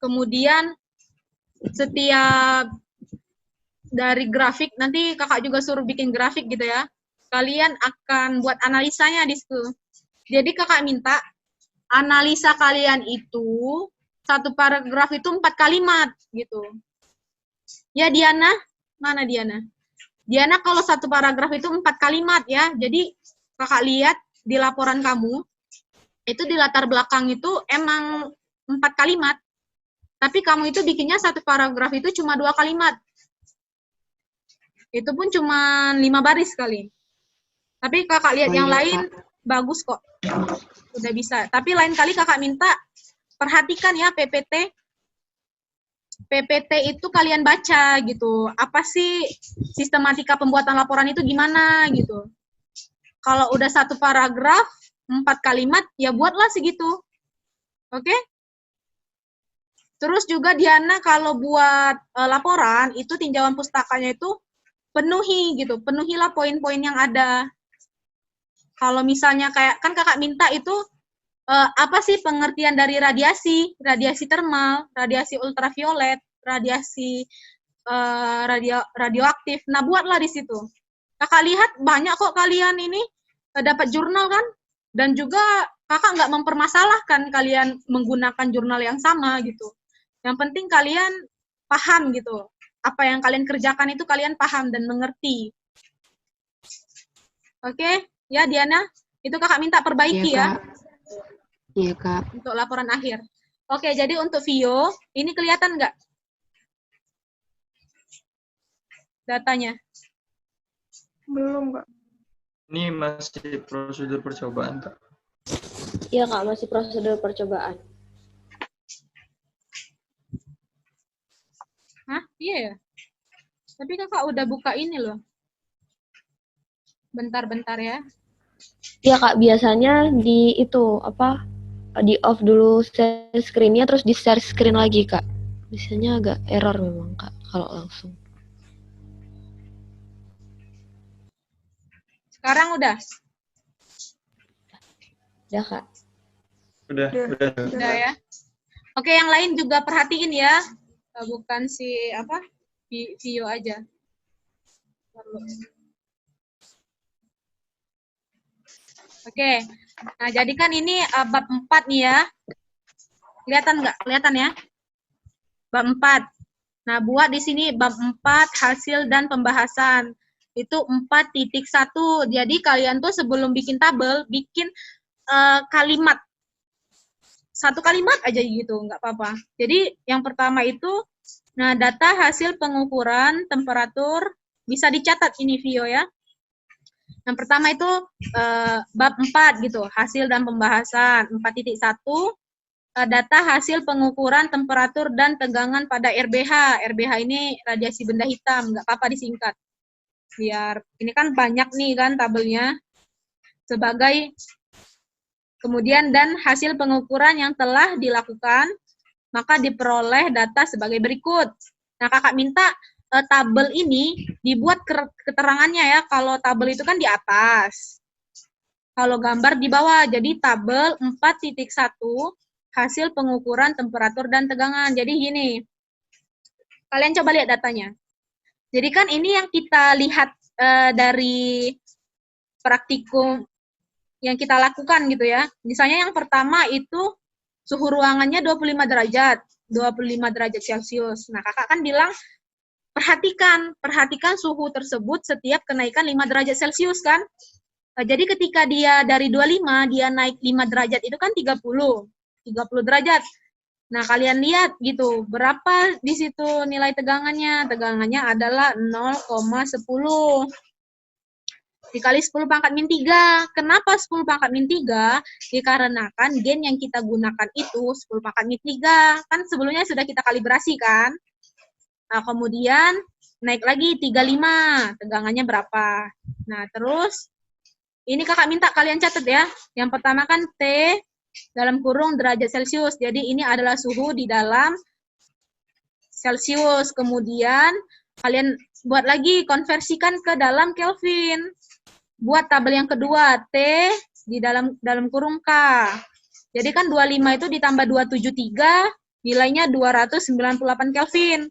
[SPEAKER 1] Kemudian setiap dari grafik, nanti kakak juga suruh bikin grafik gitu ya. Kalian akan buat analisanya di situ. Jadi kakak minta analisa kalian itu satu paragraf itu 4 kalimat gitu. Ya Diana, mana Diana? Diana kalau satu paragraf itu 4 kalimat ya. Jadi kakak lihat di laporan kamu, itu di latar belakang itu emang 4 kalimat. Tapi kamu itu bikinnya satu paragraf itu cuma 2 kalimat. Itu pun cuma 5 baris kali. Tapi kakak lihat yang lain bagus kok. Udah bisa. Tapi lain kali kakak minta perhatikan ya PPT. PPT itu kalian baca gitu. Apa sih sistematika pembuatan laporan itu gimana gitu. Kalau udah satu paragraf, 4 kalimat, ya buatlah segitu. Oke? Terus juga Diana kalau buat laporan, itu tinjauan pustakanya itu penuhi gitu. Penuhilah poin-poin yang ada. Kalau misalnya kayak, kan kakak minta itu, apa sih pengertian dari radiasi, radiasi termal, radiasi ultraviolet, radiasi radioaktif. Nah, buatlah di situ. Kakak lihat banyak kok kalian ini dapat jurnal kan, dan juga kakak nggak mempermasalahkan kalian menggunakan jurnal yang sama gitu. Yang penting kalian paham gitu. Apa yang kalian kerjakan itu kalian paham dan mengerti. Oke, ya Diana, itu kakak minta perbaiki ya.
[SPEAKER 8] Iya, Kak.
[SPEAKER 1] Untuk laporan akhir. Oke, jadi untuk Vio, ini kelihatan nggak datanya?
[SPEAKER 6] Belum, Kak.
[SPEAKER 2] Ini masih prosedur percobaan, Kak.
[SPEAKER 3] Iya, Kak, masih prosedur percobaan.
[SPEAKER 1] Hah? Iya ya? Tapi kakak udah buka ini loh. Bentar-bentar ya.
[SPEAKER 3] Iya, Kak, biasanya di itu, di off dulu share screen-nya, terus di share screen lagi, Kak. Biasanya agak error memang, Kak, kalau langsung.
[SPEAKER 1] Sekarang udah?
[SPEAKER 3] Udah, Kak.
[SPEAKER 2] Udah.
[SPEAKER 1] Udah ya. Oke, yang lain juga perhatiin ya. Bukan si Vio aja. Oke. Nah, jadi kan ini bab 4 nih ya. Kelihatan nggak? Kelihatan ya? Bab 4. Nah, buat di sini bab 4 hasil dan pembahasan. Itu 4.1. Jadi kalian tuh sebelum bikin tabel, bikin kalimat. Satu kalimat aja gitu, nggak apa-apa. Jadi yang pertama itu, nah data hasil pengukuran temperatur, bisa dicatat ini Vio ya. Yang pertama itu bab 4 gitu, hasil dan pembahasan. 4.1, data hasil pengukuran temperatur dan tegangan pada RBH. RBH ini radiasi benda hitam, nggak apa-apa disingkat. Biar, ini kan banyak nih kan tabelnya. Sebagai, kemudian dan hasil pengukuran yang telah dilakukan, maka diperoleh data sebagai berikut. Nah, kakak minta tabel ini dibuat keterangannya ya. Kalau tabel itu kan di atas. Kalau gambar di bawah. Jadi tabel 4.1 hasil pengukuran temperatur dan tegangan. Jadi gini. Kalian coba lihat datanya. Jadi kan ini yang kita lihat dari praktikum yang kita lakukan gitu ya. Misalnya yang pertama itu suhu ruangannya 25 derajat, 25 derajat Celcius. Nah, kakak kan bilang, perhatikan suhu tersebut setiap kenaikan 5 derajat Celcius kan. Jadi ketika dia dari 25, dia naik 5 derajat itu kan 30 derajat. Nah, kalian lihat gitu, berapa di situ nilai tegangannya? Tegangannya adalah 0,10. Dikali 10 pangkat min 3. Kenapa 10 pangkat min 3? Dikarenakan gen yang kita gunakan itu 10 pangkat min 3. Kan sebelumnya sudah kita kalibrasi kan? Nah, kemudian naik lagi 35. Tegangannya berapa? Nah, terus ini kakak minta kalian catat ya. Yang pertama kan T dalam kurung derajat Celcius. Jadi ini adalah suhu di dalam Celcius. Kemudian kalian buat lagi, konversikan ke dalam Kelvin. Buat tabel yang kedua, T di dalam kurung K. Jadi kan 25 itu ditambah 273, nilainya 298 Kelvin.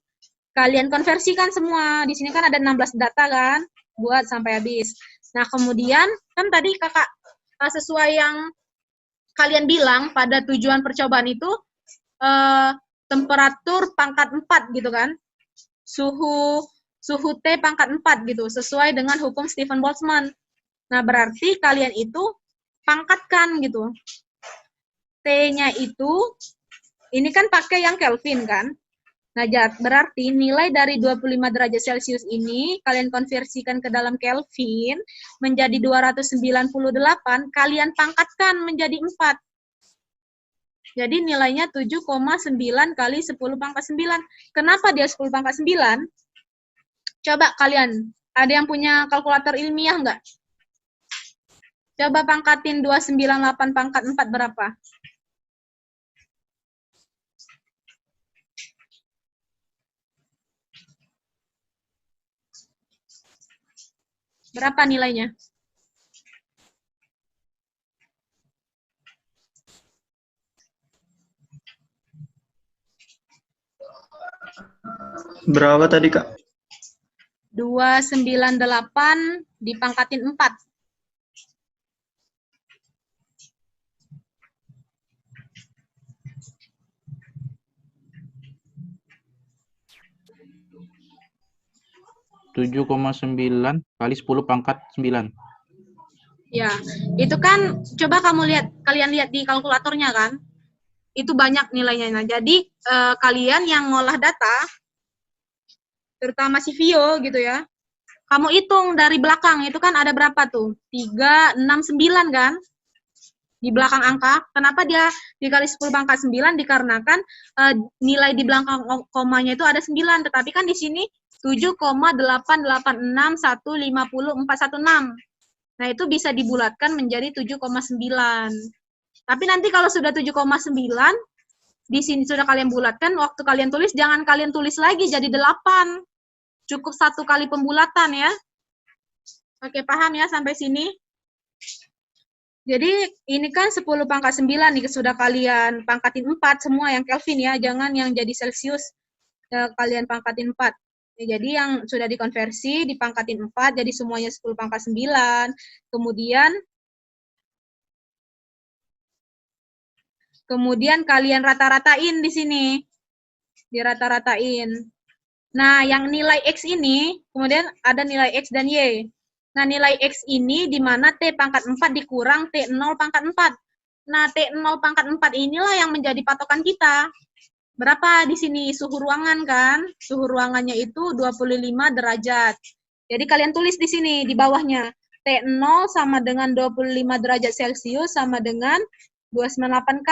[SPEAKER 1] Kalian konversikan semua. Di sini kan ada 16 data kan, buat sampai habis. Nah, kemudian kan tadi kakak sesuai yang kalian bilang pada tujuan percobaan itu temperatur pangkat 4 gitu kan. Suhu T pangkat 4 gitu, sesuai dengan hukum Stephen Boltzmann. Nah, berarti kalian itu pangkatkan gitu. T-nya itu, ini kan pakai yang Kelvin kan. Nah, berarti nilai dari 25 derajat Celcius ini, kalian konversikan ke dalam Kelvin, menjadi 298, kalian pangkatkan menjadi 4. Jadi nilainya 7,9 kali 10 pangkat 9. Kenapa dia 10 pangkat 9? Coba kalian, ada yang punya kalkulator ilmiah nggak? Coba pangkatin 298 pangkat 4 berapa? Berapa nilainya?
[SPEAKER 2] Berapa tadi, Kak?
[SPEAKER 1] 298 dipangkatin 4.
[SPEAKER 4] Tujuh 7,9 kali 10 pangkat 9.
[SPEAKER 1] Ya, itu kan coba kalian lihat di kalkulatornya kan. Itu banyak nilainya. Nah, jadi kalian yang ngolah data, terutama si Vio gitu ya, kamu hitung dari belakang, itu kan ada berapa tuh? 3, 6, 9 kan? Di belakang angka. Kenapa dia dikali 10 pangkat 9? Dikarenakan nilai di belakang komanya itu ada 9, tetapi kan di sini 7,886150416. Nah, itu bisa dibulatkan menjadi 7,9. Tapi nanti kalau sudah 7,9, di sini sudah kalian bulatkan, waktu kalian tulis, jangan kalian tulis lagi jadi 8. Cukup 1 kali pembulatan ya. Oke, paham ya sampai sini? Jadi ini kan 10 pangkat 9 nih, sudah kalian pangkatin 4 semua yang Kelvin ya, jangan yang jadi Celcius kalian pangkatin 4. Ya, jadi yang sudah dikonversi dipangkatin 4, jadi semuanya 10 pangkat 9. Kemudian kalian rata-ratain di sini. Dirata-ratain. Nah, yang nilai X ini, kemudian ada nilai X dan Y. Nah, nilai X ini di mana T pangkat 4 dikurang T0 pangkat 4. Nah, T0 pangkat 4 inilah yang menjadi patokan kita. Berapa di sini suhu ruangan kan? Suhu ruangannya itu 25 derajat. Jadi kalian tulis di sini, di bawahnya. T0 sama dengan 25 derajat Celcius sama dengan 298 K.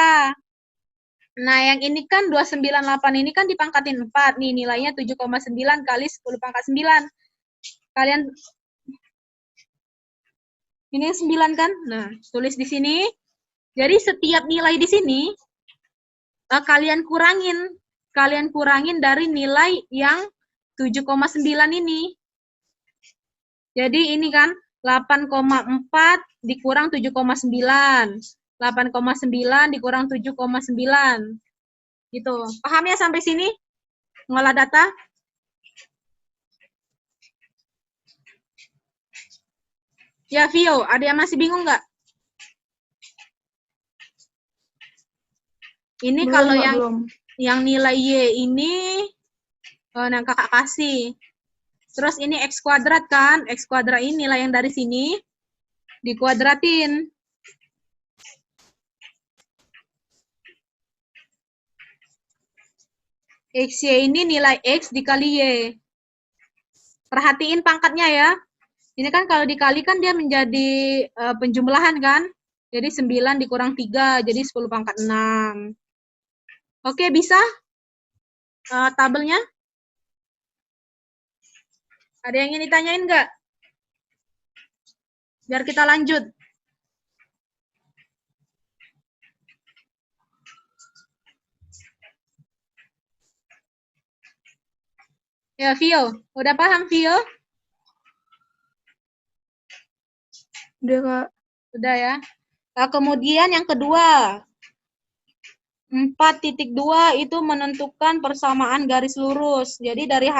[SPEAKER 1] Nah, yang ini kan 298 ini kan dipangkatin 4. Nih, nilainya 7,9 kali 10 pangkat 9. Kalian, ini 9 kan? Nah, tulis di sini. Jadi setiap nilai di sini, kalian kurangin dari nilai yang 7,9 ini. Jadi ini kan 8,4 dikurang 7,9. 8,9 dikurang 7,9. Gitu. Paham ya sampai sini? Ngolah data? Ya, Vio, ada yang masih bingung nggak? Ini
[SPEAKER 6] Belum,
[SPEAKER 1] kalau
[SPEAKER 6] Kak, belum.
[SPEAKER 1] yang nilai Y ini yang kakak kasih. Terus ini X kuadrat kan, X kuadrat ini nilai yang dari sini dikuadratin. XY ini nilai X dikali Y. Perhatiin pangkatnya ya. Ini kan kalau dikali kan dia menjadi penjumlahan kan. Jadi 9 dikurang 3, jadi 10 pangkat 6. Oke, bisa? Tabelnya? Ada yang ingin ditanyain nggak? Biar kita lanjut. Ya, Vio. Udah paham, Vio?
[SPEAKER 6] Udah, Kak.
[SPEAKER 1] Udah ya. Nah, kemudian yang kedua, 4.2 itu menentukan persamaan garis lurus. Jadi dari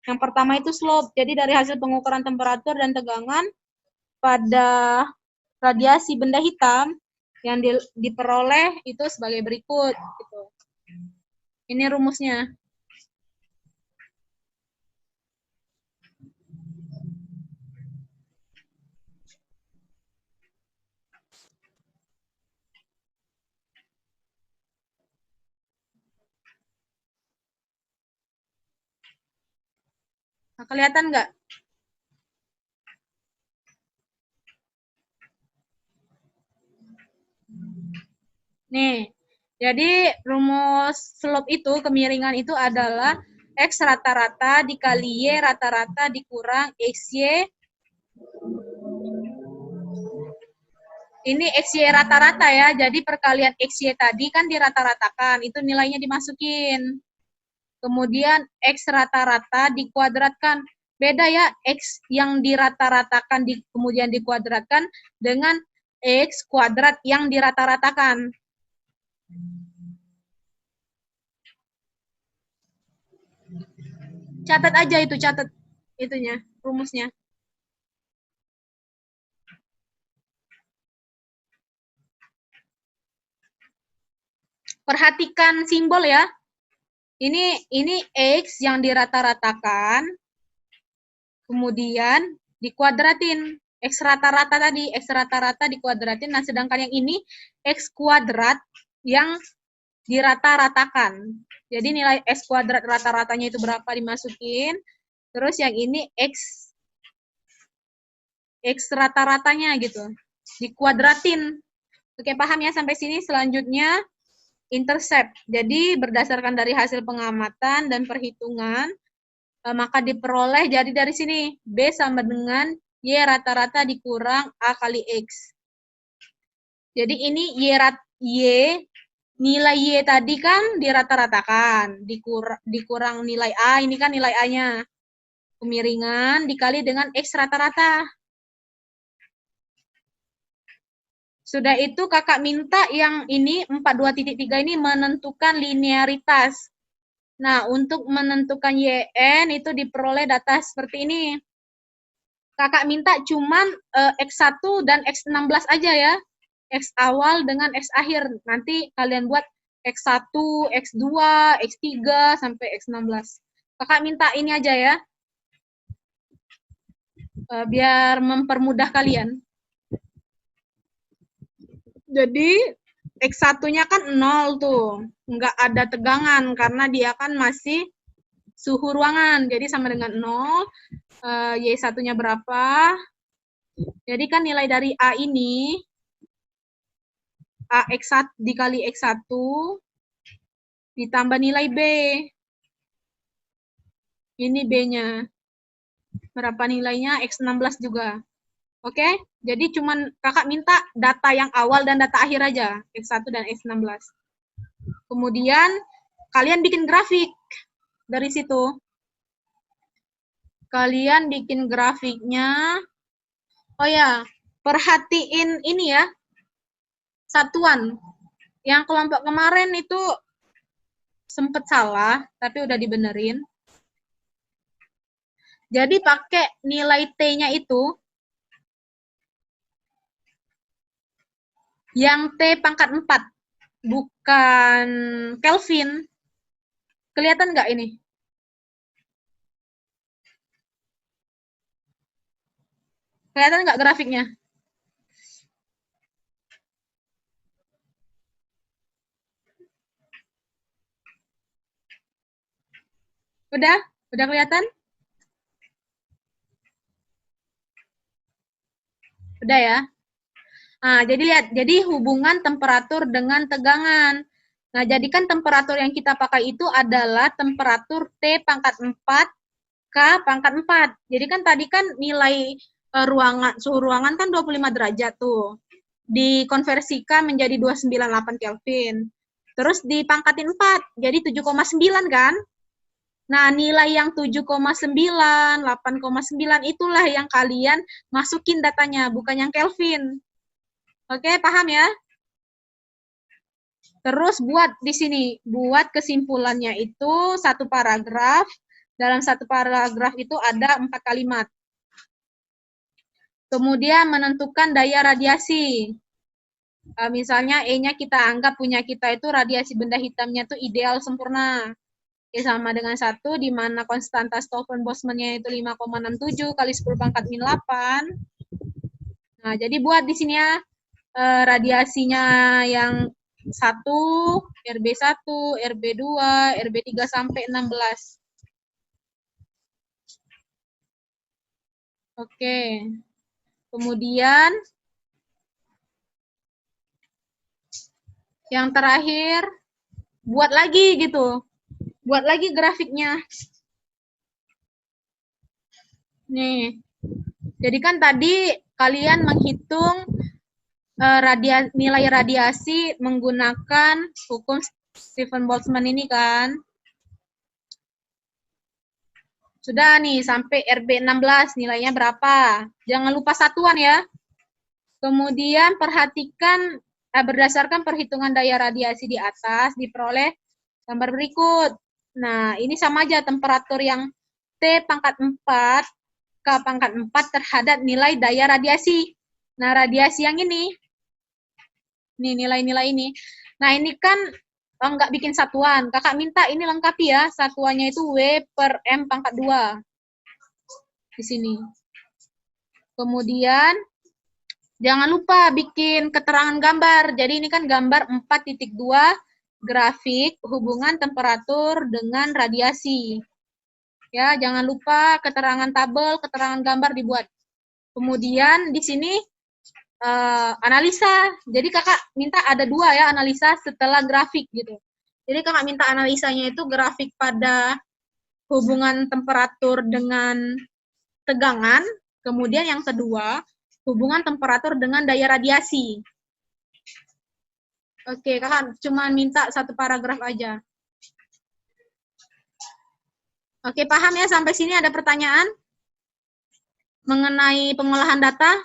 [SPEAKER 1] yang pertama itu slope. Jadi dari hasil pengukuran temperatur dan tegangan pada radiasi benda hitam yang diperoleh itu sebagai berikut. Gitu. Ini rumusnya. Nah, kelihatan nggak? Nih, jadi rumus slope itu, kemiringan itu adalah X rata-rata dikali Y rata-rata dikurang XY. Ini XY rata-rata ya, jadi perkalian XY tadi kan dirata-ratakan, itu nilainya dimasukin. Kemudian X rata-rata dikuadratkan. Beda ya, X yang dirata-ratakan kemudian dikuadratkan dengan X kuadrat yang dirata-ratakan. Catat aja itu, catat itunya, rumusnya. Perhatikan simbol ya. Ini X yang dirata-ratakan, kemudian dikuadratin. X rata-rata tadi, X rata-rata dikuadratin. Nah, sedangkan yang ini X kuadrat yang dirata-ratakan. Jadi nilai X kuadrat rata-ratanya itu berapa dimasukin. Terus yang ini X rata-ratanya gitu. Dikuadratin. Oke, paham ya sampai sini? Selanjutnya intercept. Jadi berdasarkan dari hasil pengamatan dan perhitungan, maka diperoleh jadi dari sini B sama dengan Y rata-rata dikurang A kali X. Jadi ini nilai Y tadi kan dirata-ratakan, dikurang nilai A, ini kan nilai A-nya. Kemiringan dikali dengan X rata-rata. Sudah itu kakak minta yang ini 42.3 ini menentukan linearitas. Nah, untuk menentukan YN itu diperoleh data seperti ini. Kakak minta cuman X1 dan X16 aja ya. X awal dengan X akhir. Nanti kalian buat X1, X2, X3, sampai X16. Kakak minta ini aja ya. Biar mempermudah kalian. Jadi X1-nya kan 0 tuh. Nggak ada tegangan karena dia kan masih suhu ruangan. Jadi sama dengan 0. Y1-nya berapa? Jadi kan nilai dari A ini, A X1 dikali X1, ditambah nilai B. Ini B-nya. Berapa nilainya? X16 juga. Oke? Jadi cuman kakak minta data yang awal dan data akhir aja. X1 dan X16. Kemudian kalian bikin grafik dari situ. Kalian bikin grafiknya. Oh ya, perhatiin ini ya. Satuan. Yang kelompok kemarin itu sempet salah, tapi udah dibenerin. Jadi pakai nilai T-nya itu, yang T pangkat 4. bukan Kelvin. Kelihatan nggak ini? Kelihatan nggak grafiknya? Udah? Udah kelihatan? Udah ya? Nah, jadi lihat, jadi hubungan temperatur dengan tegangan. Nah, jadi kan temperatur yang kita pakai itu adalah temperatur T pangkat 4, K pangkat 4. Jadi kan tadi kan nilai suhu ruangan kan 25 derajat tuh. Dikonversikan menjadi 298 Kelvin. Terus dipangkatin 4, jadi 7,9 kan? Nah, nilai yang 7,9, 8,9 itulah yang kalian masukin datanya, bukan yang Kelvin. Oke, paham ya? Terus buat di sini, buat kesimpulannya itu satu paragraf. Dalam satu paragraf itu ada 4 kalimat. Kemudian menentukan daya radiasi. Misalnya E-nya kita anggap punya kita itu radiasi benda hitamnya itu ideal sempurna. Sama dengan 1, di mana konstanta Stofan-Boltzmann-nya itu 5,67 kali 10 pangkat min 8. Nah, jadi buat di sini ya, radiasinya yang 1, RB1, RB2, RB3 sampai 16. Oke. Kemudian yang terakhir buat lagi gitu. Buat lagi grafiknya. Nih. Jadi kan tadi kalian menghitung nilai radiasi menggunakan hukum Stefan-Boltzmann ini kan. Sudah nih, sampai RB16 nilainya berapa. Jangan lupa satuan ya. Kemudian perhatikan, berdasarkan perhitungan daya radiasi di atas, diperoleh gambar berikut. Nah, ini sama aja temperatur yang T pangkat 4, K pangkat 4 terhadap nilai daya radiasi. Nah, radiasi yang ini. Nih, nilai-nilai ini. Nah, ini kan nggak bikin satuan. Kakak minta ini lengkapi ya. Satuannya itu W per M pangkat 2. Di sini. Kemudian, jangan lupa bikin keterangan gambar. Jadi ini kan gambar 4.2, grafik hubungan temperatur dengan radiasi. Ya, jangan lupa keterangan tabel, keterangan gambar dibuat. Kemudian di sini analisa. Jadi kakak minta ada 2 ya analisa setelah grafik gitu. Jadi kakak minta analisanya itu grafik pada hubungan temperatur dengan tegangan. Kemudian yang kedua, hubungan temperatur dengan daya radiasi. Oke, kakak cuma minta 1 paragraf aja. Oke, paham ya sampai sini? Ada pertanyaan mengenai pengolahan data?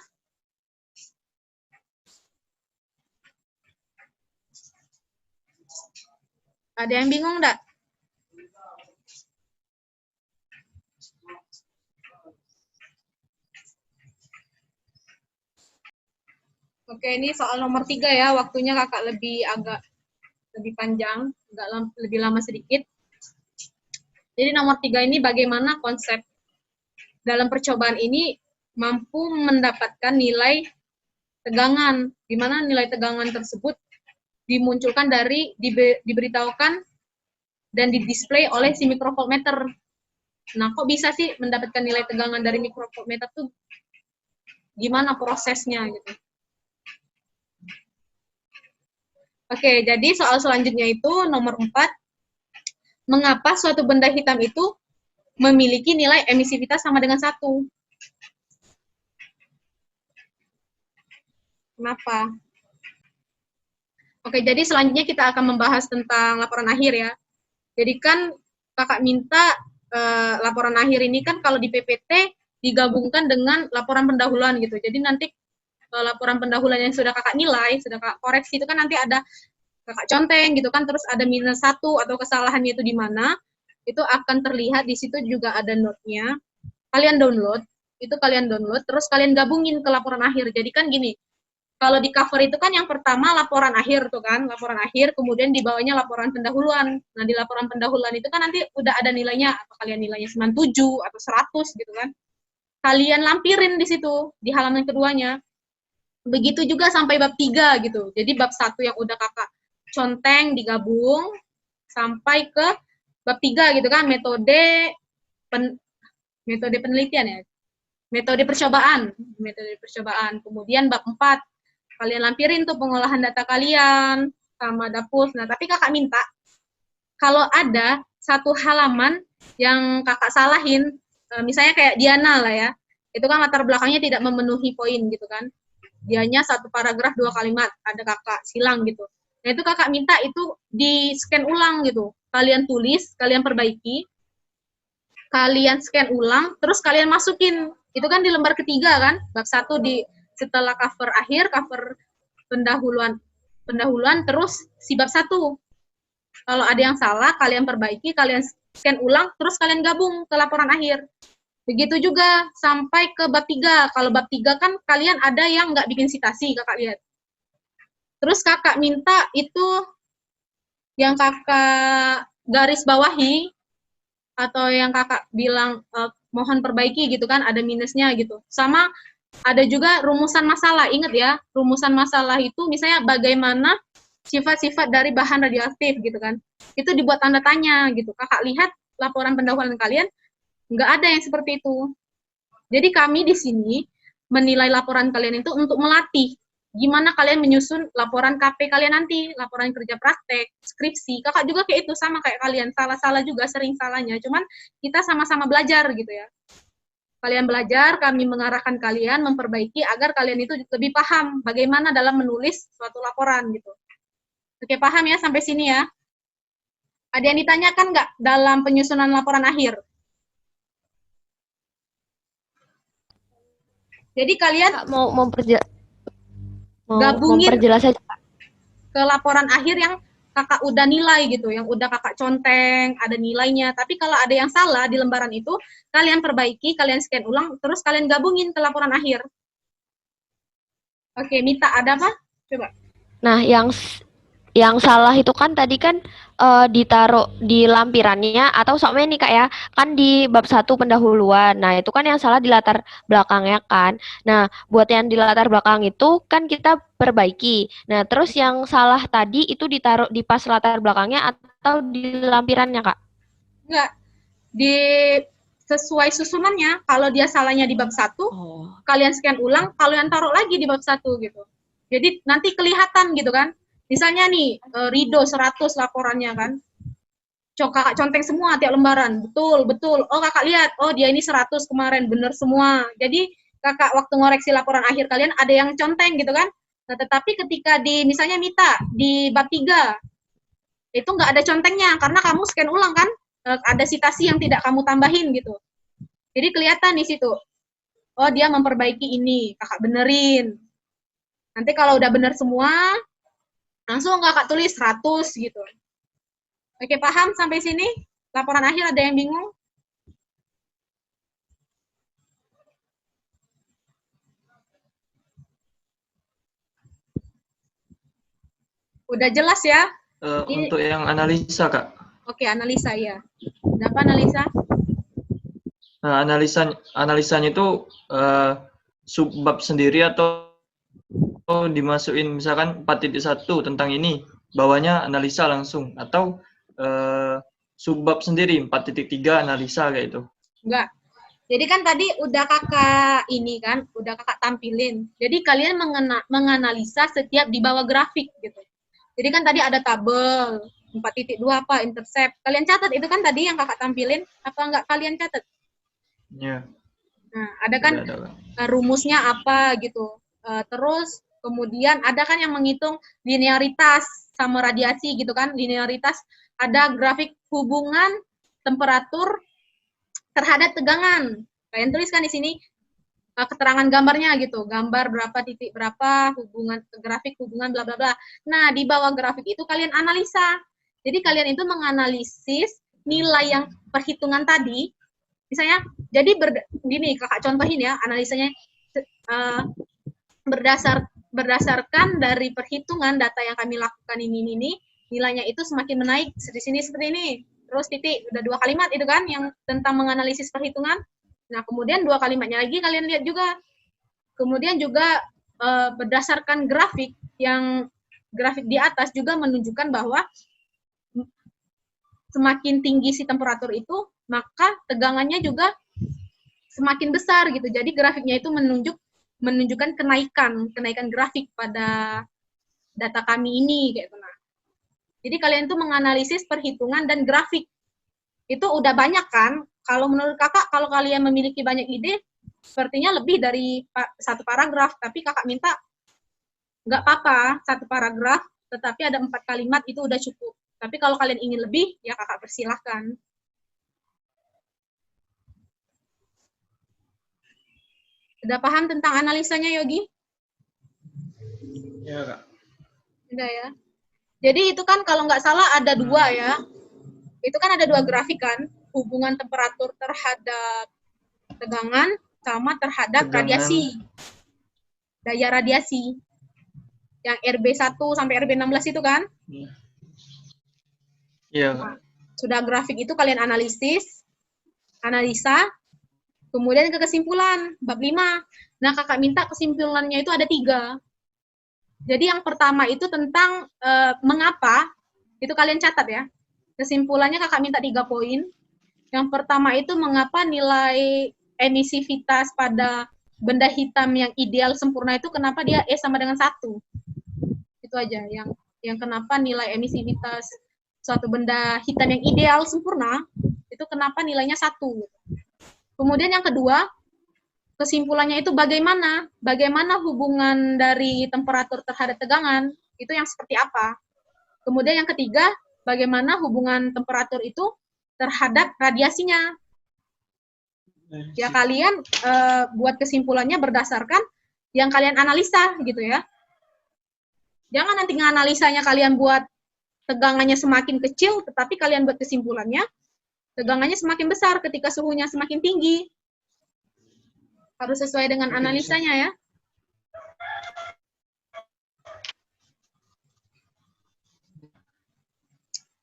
[SPEAKER 1] Ada yang bingung enggak? Oke, ini soal nomor 3 ya, waktunya kakak agak lebih panjang, lebih lama sedikit. Jadi nomor 3 ini bagaimana konsep dalam percobaan ini mampu mendapatkan nilai tegangan, di mana nilai tegangan tersebut dimunculkan diberitahukan dan didisplay oleh si mikrovoltmeter. Nah, kok bisa sih mendapatkan nilai tegangan dari mikrovoltmeter tuh gimana prosesnya gitu. Oke, jadi soal selanjutnya itu nomor 4. Mengapa suatu benda hitam itu memiliki nilai emisivitas sama dengan 1? Kenapa? Oke, jadi selanjutnya kita akan membahas tentang laporan akhir ya. Jadi kan kakak minta laporan akhir ini kan kalau di PPT digabungkan dengan laporan pendahuluan gitu. Jadi nanti laporan pendahuluan yang sudah kakak nilai, sudah kakak koreksi itu kan nanti ada kakak conteng gitu kan, terus ada -1 atau kesalahannya itu di mana, itu akan terlihat di situ juga ada note-nya. Kalian download, terus kalian gabungin ke laporan akhir. Jadi kan gini, Kalau di cover itu kan yang pertama laporan akhir tuh kan, laporan akhir, kemudian di bawahnya laporan pendahuluan. Nah, di laporan pendahuluan itu kan nanti udah ada nilainya, apa kalian nilainya 97 atau 100 gitu kan. Kalian lampirin di situ, di halaman keduanya. Begitu juga sampai bab 3 gitu. Jadi bab 1 yang udah kakak conteng digabung sampai ke bab 3 gitu kan, metode penelitian ya. Metode percobaan. Kemudian bab 4 kalian lampirin tuh pengolahan data kalian sama dapur. Nah, tapi kakak minta kalau ada satu halaman yang kakak salahin, misalnya kayak Diana lah ya, itu kan latar belakangnya tidak memenuhi poin gitu kan. Dianya satu paragraf 2 kalimat, ada kakak silang gitu. Nah, itu kakak minta itu di scan ulang gitu. Kalian tulis, kalian perbaiki, kalian scan ulang, terus kalian masukin. Itu kan di lembar ketiga kan, bab 1 di setelah cover akhir, cover pendahuluan, terus si bab 1. Kalau ada yang salah, kalian perbaiki, kalian scan ulang, terus kalian gabung ke laporan akhir. Begitu juga sampai ke bab 3. Kalau bab 3 kan kalian ada yang nggak bikin citasi, kakak lihat. Terus kakak minta itu yang kakak garis bawahi, atau yang kakak bilang mohon perbaiki gitu kan, ada minusnya gitu. Sama ada juga rumusan masalah, ingat ya, rumusan masalah itu misalnya bagaimana sifat-sifat dari bahan radioaktif gitu kan, itu dibuat tanda tanya gitu. Kakak lihat laporan pendahuluan kalian, nggak ada yang seperti itu. Jadi kami di sini menilai laporan kalian itu untuk melatih gimana kalian menyusun laporan KP kalian nanti, laporan kerja praktek, skripsi. Kakak juga kayak itu, sama kayak kalian, salah-salah juga, sering salahnya, cuman kita sama-sama belajar gitu ya. Kalian belajar, kami mengarahkan kalian, memperbaiki agar kalian itu lebih paham bagaimana dalam menulis suatu laporan gitu. Oke, paham ya sampai sini ya? Ada yang ditanyakan nggak dalam penyusunan laporan akhir? Jadi kalian
[SPEAKER 3] mau
[SPEAKER 1] gabungin
[SPEAKER 3] memperjelas aja
[SPEAKER 1] ke laporan akhir yang kakak udah nilai gitu, yang udah kakak conteng, ada nilainya. Tapi kalau ada yang salah di lembaran itu, kalian perbaiki, kalian scan ulang, terus kalian gabungin ke laporan akhir. Oke, Mita, ada apa? Coba.
[SPEAKER 3] Nah, yang salah itu kan tadi kan ditaruh di lampirannya atau sama ini Kak ya, kan di bab 1 pendahuluan. Nah, itu kan yang salah di latar belakangnya kan. Nah, buat yang di latar belakang itu kan kita perbaiki. Nah, terus yang salah tadi itu ditaruh di pas latar belakangnya atau di lampirannya, Kak?
[SPEAKER 1] Enggak. Sesuai susunannya, kalau dia salahnya di bab 1, kalian scan ulang, kalau yang taruh lagi di bab 1 gitu. Jadi nanti kelihatan gitu kan. Misalnya nih, Rido 100 laporannya kan. Kakak conteng semua tiap lembaran. Betul. Oh, kakak lihat, oh dia ini 100 kemarin, bener semua. Jadi kakak waktu ngoreksi laporan akhir kalian ada yang conteng gitu kan. Nah, tetapi ketika di, misalnya Mita, di bab 3, itu nggak ada contengnya, karena kamu scan ulang kan, ada citasi yang tidak kamu tambahin gitu. Jadi kelihatan di situ. Oh, dia memperbaiki ini, kakak benerin. Nanti kalau udah bener semua, langsung kakak tulis 100 gitu. Oke, paham sampai sini? Laporan akhir ada yang bingung? Udah jelas ya?
[SPEAKER 2] Untuk yang analisa, Kak.
[SPEAKER 1] Oke, analisa ya. Apa analisa?
[SPEAKER 2] Nah, analisanya itu subbab sendiri atau dimasukin misalkan 4.1 tentang ini, bawahnya analisa langsung, atau subbab sendiri 4.3 analisa kayak itu?
[SPEAKER 1] Enggak. Jadi kan tadi udah kakak ini kan, udah kakak tampilin. Jadi kalian menganalisa setiap di bawah grafik gitu. Jadi kan tadi ada tabel 4.2 apa intercept. Kalian catat itu kan tadi yang kakak tampilin, apa enggak kalian catat?
[SPEAKER 2] Iya.
[SPEAKER 1] Nah, ada kan rumusnya apa gitu. Terus kemudian ada kan yang menghitung linearitas sama radiasi gitu kan. Linearitas ada grafik hubungan temperatur terhadap tegangan. Kalian tuliskan di sini keterangan gambarnya gitu. Gambar berapa titik berapa, hubungan grafik hubungan bla bla bla. Nah, di bawah grafik itu kalian analisa. Jadi kalian itu menganalisis nilai yang perhitungan tadi. Misalnya, jadi gini kakak contohin ya, analisanya berdasarkan dari perhitungan data yang kami lakukan ini nilainya itu semakin menaik di sini seperti ini. Terus titik, udah 2 kalimat itu kan yang tentang menganalisis perhitungan. Nah, kemudian 2 kalimatnya lagi kalian lihat juga. Kemudian juga berdasarkan grafik di atas juga menunjukkan bahwa semakin tinggi si temperatur itu, maka tegangannya juga semakin besar gitu. Jadi grafiknya itu menunjukkan kenaikan grafik pada data kami ini kayak gitu. Nah, jadi kalian tuh menganalisis perhitungan dan grafik. Itu udah banyak kan? Kalau menurut kakak, kalau kalian memiliki banyak ide, sepertinya lebih dari 1 paragraf, tapi kakak minta nggak apa-apa 1 paragraf, tetapi ada 4 kalimat itu udah cukup. Tapi kalau kalian ingin lebih, ya kakak persilahkan. Udah paham tentang analisanya, Yogi?
[SPEAKER 4] Ya, Kak.
[SPEAKER 1] Udah ya. Jadi itu kan kalau nggak salah ada 2 ya. Itu kan ada 2 grafik kan, hubungan temperatur terhadap tegangan sama terhadap radiasi. Daya radiasi. Yang RB1 sampai RB16 itu kan?
[SPEAKER 2] Iya.
[SPEAKER 1] Nah, sudah grafik itu kalian analisa, kemudian ke kesimpulan, bab 5. Nah, kakak minta kesimpulannya itu ada 3. Jadi yang pertama itu tentang mengapa, itu kalian catat ya. Kesimpulannya kakak minta 3 poin. Yang pertama itu mengapa nilai emisivitas pada benda hitam yang ideal sempurna itu kenapa dia E sama dengan 1. Itu aja yang kenapa nilai emisivitas suatu benda hitam yang ideal sempurna itu kenapa nilainya 1. Kemudian yang kedua, kesimpulannya itu bagaimana hubungan dari temperatur terhadap tegangan, itu yang seperti apa. Kemudian yang ketiga, bagaimana hubungan temperatur itu terhadap radiasinya. Ya kalian buat kesimpulannya berdasarkan yang kalian analisa gitu ya. Jangan nanti nganalisanya kalian buat tegangannya semakin kecil, tetapi kalian buat kesimpulannya tegangannya semakin besar ketika suhunya semakin tinggi. Harus sesuai dengan analisanya ya.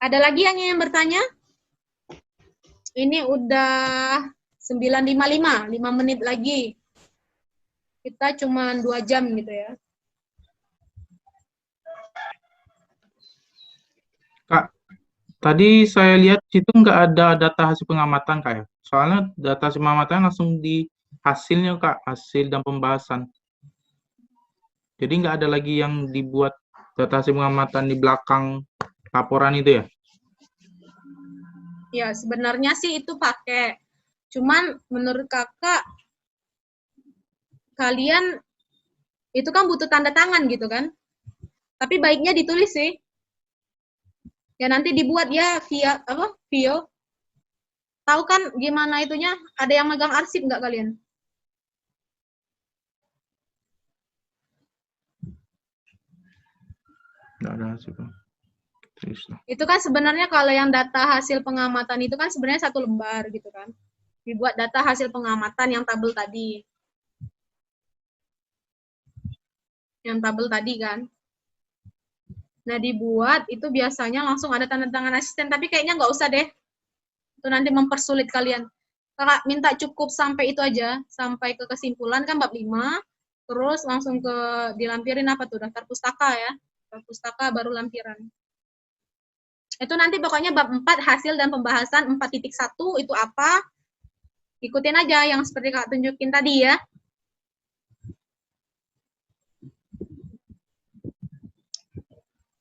[SPEAKER 1] Ada lagi yang ingin bertanya? Ini udah 9.55, 5 menit lagi. Kita cuma 2 jam gitu ya.
[SPEAKER 4] Kak, tadi saya lihat situ nggak ada data hasil pengamatan, Kak ya. Soalnya data hasil pengamatan langsung di hasilnya, Kak, hasil dan pembahasan. Jadi nggak ada lagi yang dibuat data hasil pengamatan di belakang laporan itu ya?
[SPEAKER 1] Ya, sebenarnya sih itu pakai. Cuman menurut kakak, kalian itu kan butuh tanda tangan gitu kan. Tapi baiknya ditulis sih. Ya nanti dibuat ya via Vio. Tahu kan gimana itunya? Ada yang megang arsip nggak kalian?
[SPEAKER 4] Nggak ada hasil.
[SPEAKER 1] Itu kan sebenarnya kalau yang data hasil pengamatan itu kan sebenarnya 1 lembar gitu kan. Dibuat data hasil pengamatan yang tabel tadi. Yang tabel tadi kan. Nah, dibuat itu biasanya langsung ada tanda tangan asisten, tapi kayaknya nggak usah deh. Itu nanti mempersulit kalian. Kakak minta cukup sampai itu aja, sampai ke kesimpulan kan bab 5, terus langsung ke dilampirin apa tuh, daftar pustaka ya. Daftar pustaka baru lampiran. Itu nanti pokoknya bab 4 hasil dan pembahasan 4.1 itu apa? Ikutin aja yang seperti Kak tunjukin tadi ya.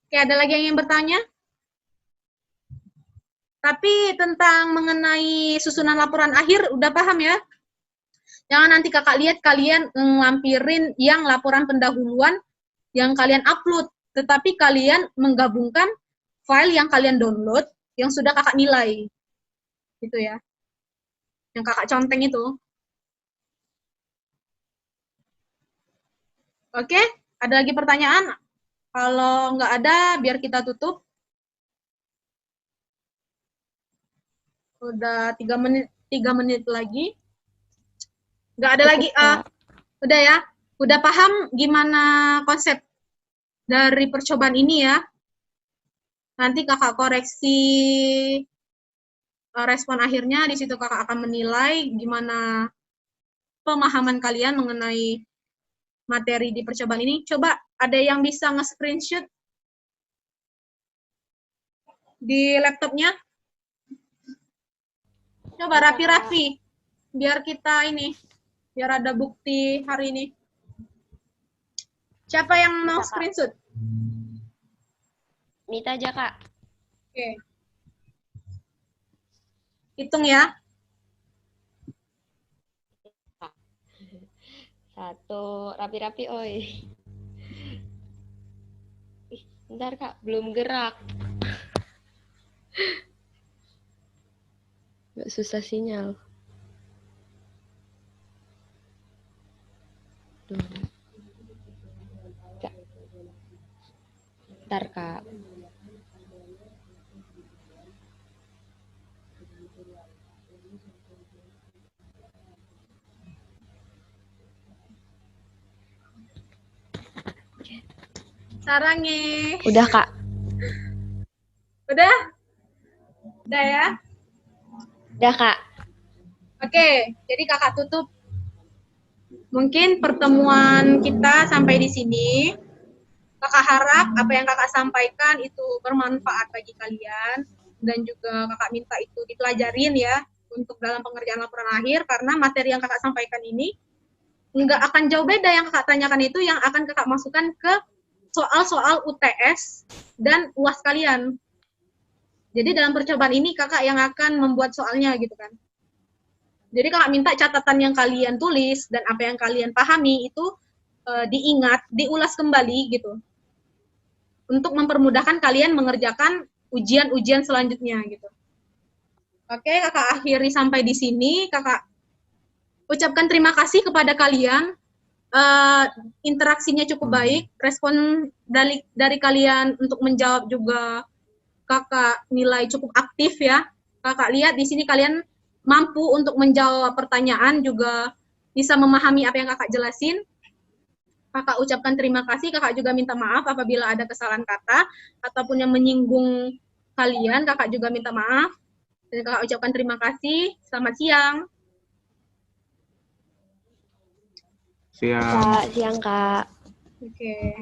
[SPEAKER 1] Oke, ada lagi yang ingin bertanya? Tapi tentang mengenai susunan laporan akhir udah paham ya? Jangan nanti kakak lihat kalian ngelampirin yang laporan pendahuluan yang kalian upload, tetapi kalian menggabungkan file yang kalian download yang sudah kakak nilai. Gitu ya. Yang kakak conteng itu. Oke, ada lagi pertanyaan? Kalau nggak ada, biar kita tutup. Udah 3 menit lagi. Nggak ada lagi. Udah ya. Udah paham gimana konsep dari percobaan ini ya? Nanti kakak koreksi respon akhirnya, di situ kakak akan menilai gimana pemahaman kalian mengenai materi di percobaan ini. Coba ada yang bisa nge-screenshot di laptopnya? Coba rapi-rapi, biar kita ini, biar ada bukti hari ini. Siapa yang mau screenshot?
[SPEAKER 3] Mita aja, Kak.
[SPEAKER 1] Oke. Hitung ya.
[SPEAKER 3] 1, rapi-rapi, oi. Ih, bentar, Kak, belum gerak. Nggak susah sinyal. Duh. Kak. Bentar, Kak.
[SPEAKER 1] Sarangi.
[SPEAKER 3] Udah, Kak.
[SPEAKER 1] Udah? Udah ya?
[SPEAKER 3] Udah, Kak.
[SPEAKER 1] Oke, jadi kakak tutup. Mungkin pertemuan kita sampai di sini. Kakak harap apa yang kakak sampaikan itu bermanfaat bagi kalian. Dan juga kakak minta itu dipelajarin ya untuk dalam pengerjaan laporan akhir. Karena materi yang kakak sampaikan ini nggak akan jauh beda yang kakak tanyakan itu yang akan kakak masukkan ke soal-soal UTS dan UAS kalian. Jadi dalam percobaan ini kakak yang akan membuat soalnya gitu kan. Jadi kakak minta catatan yang kalian tulis dan apa yang kalian pahami itu diingat, diulas kembali gitu. Untuk mempermudahkan kalian mengerjakan ujian-ujian selanjutnya gitu. Oke, kakak akhiri sampai di sini. Kakak ucapkan terima kasih kepada kalian. Interaksinya cukup baik, respon dari kalian untuk menjawab juga kakak nilai cukup aktif ya. Kakak lihat di sini kalian mampu untuk menjawab pertanyaan, juga bisa memahami apa yang kakak jelasin. Kakak ucapkan terima kasih, kakak juga minta maaf apabila ada kesalahan kata ataupun yang menyinggung kalian, kakak juga minta maaf. Dan kakak ucapkan terima kasih. Selamat siang.
[SPEAKER 4] Siang.
[SPEAKER 3] Kak, siang, Kak.
[SPEAKER 1] Oke.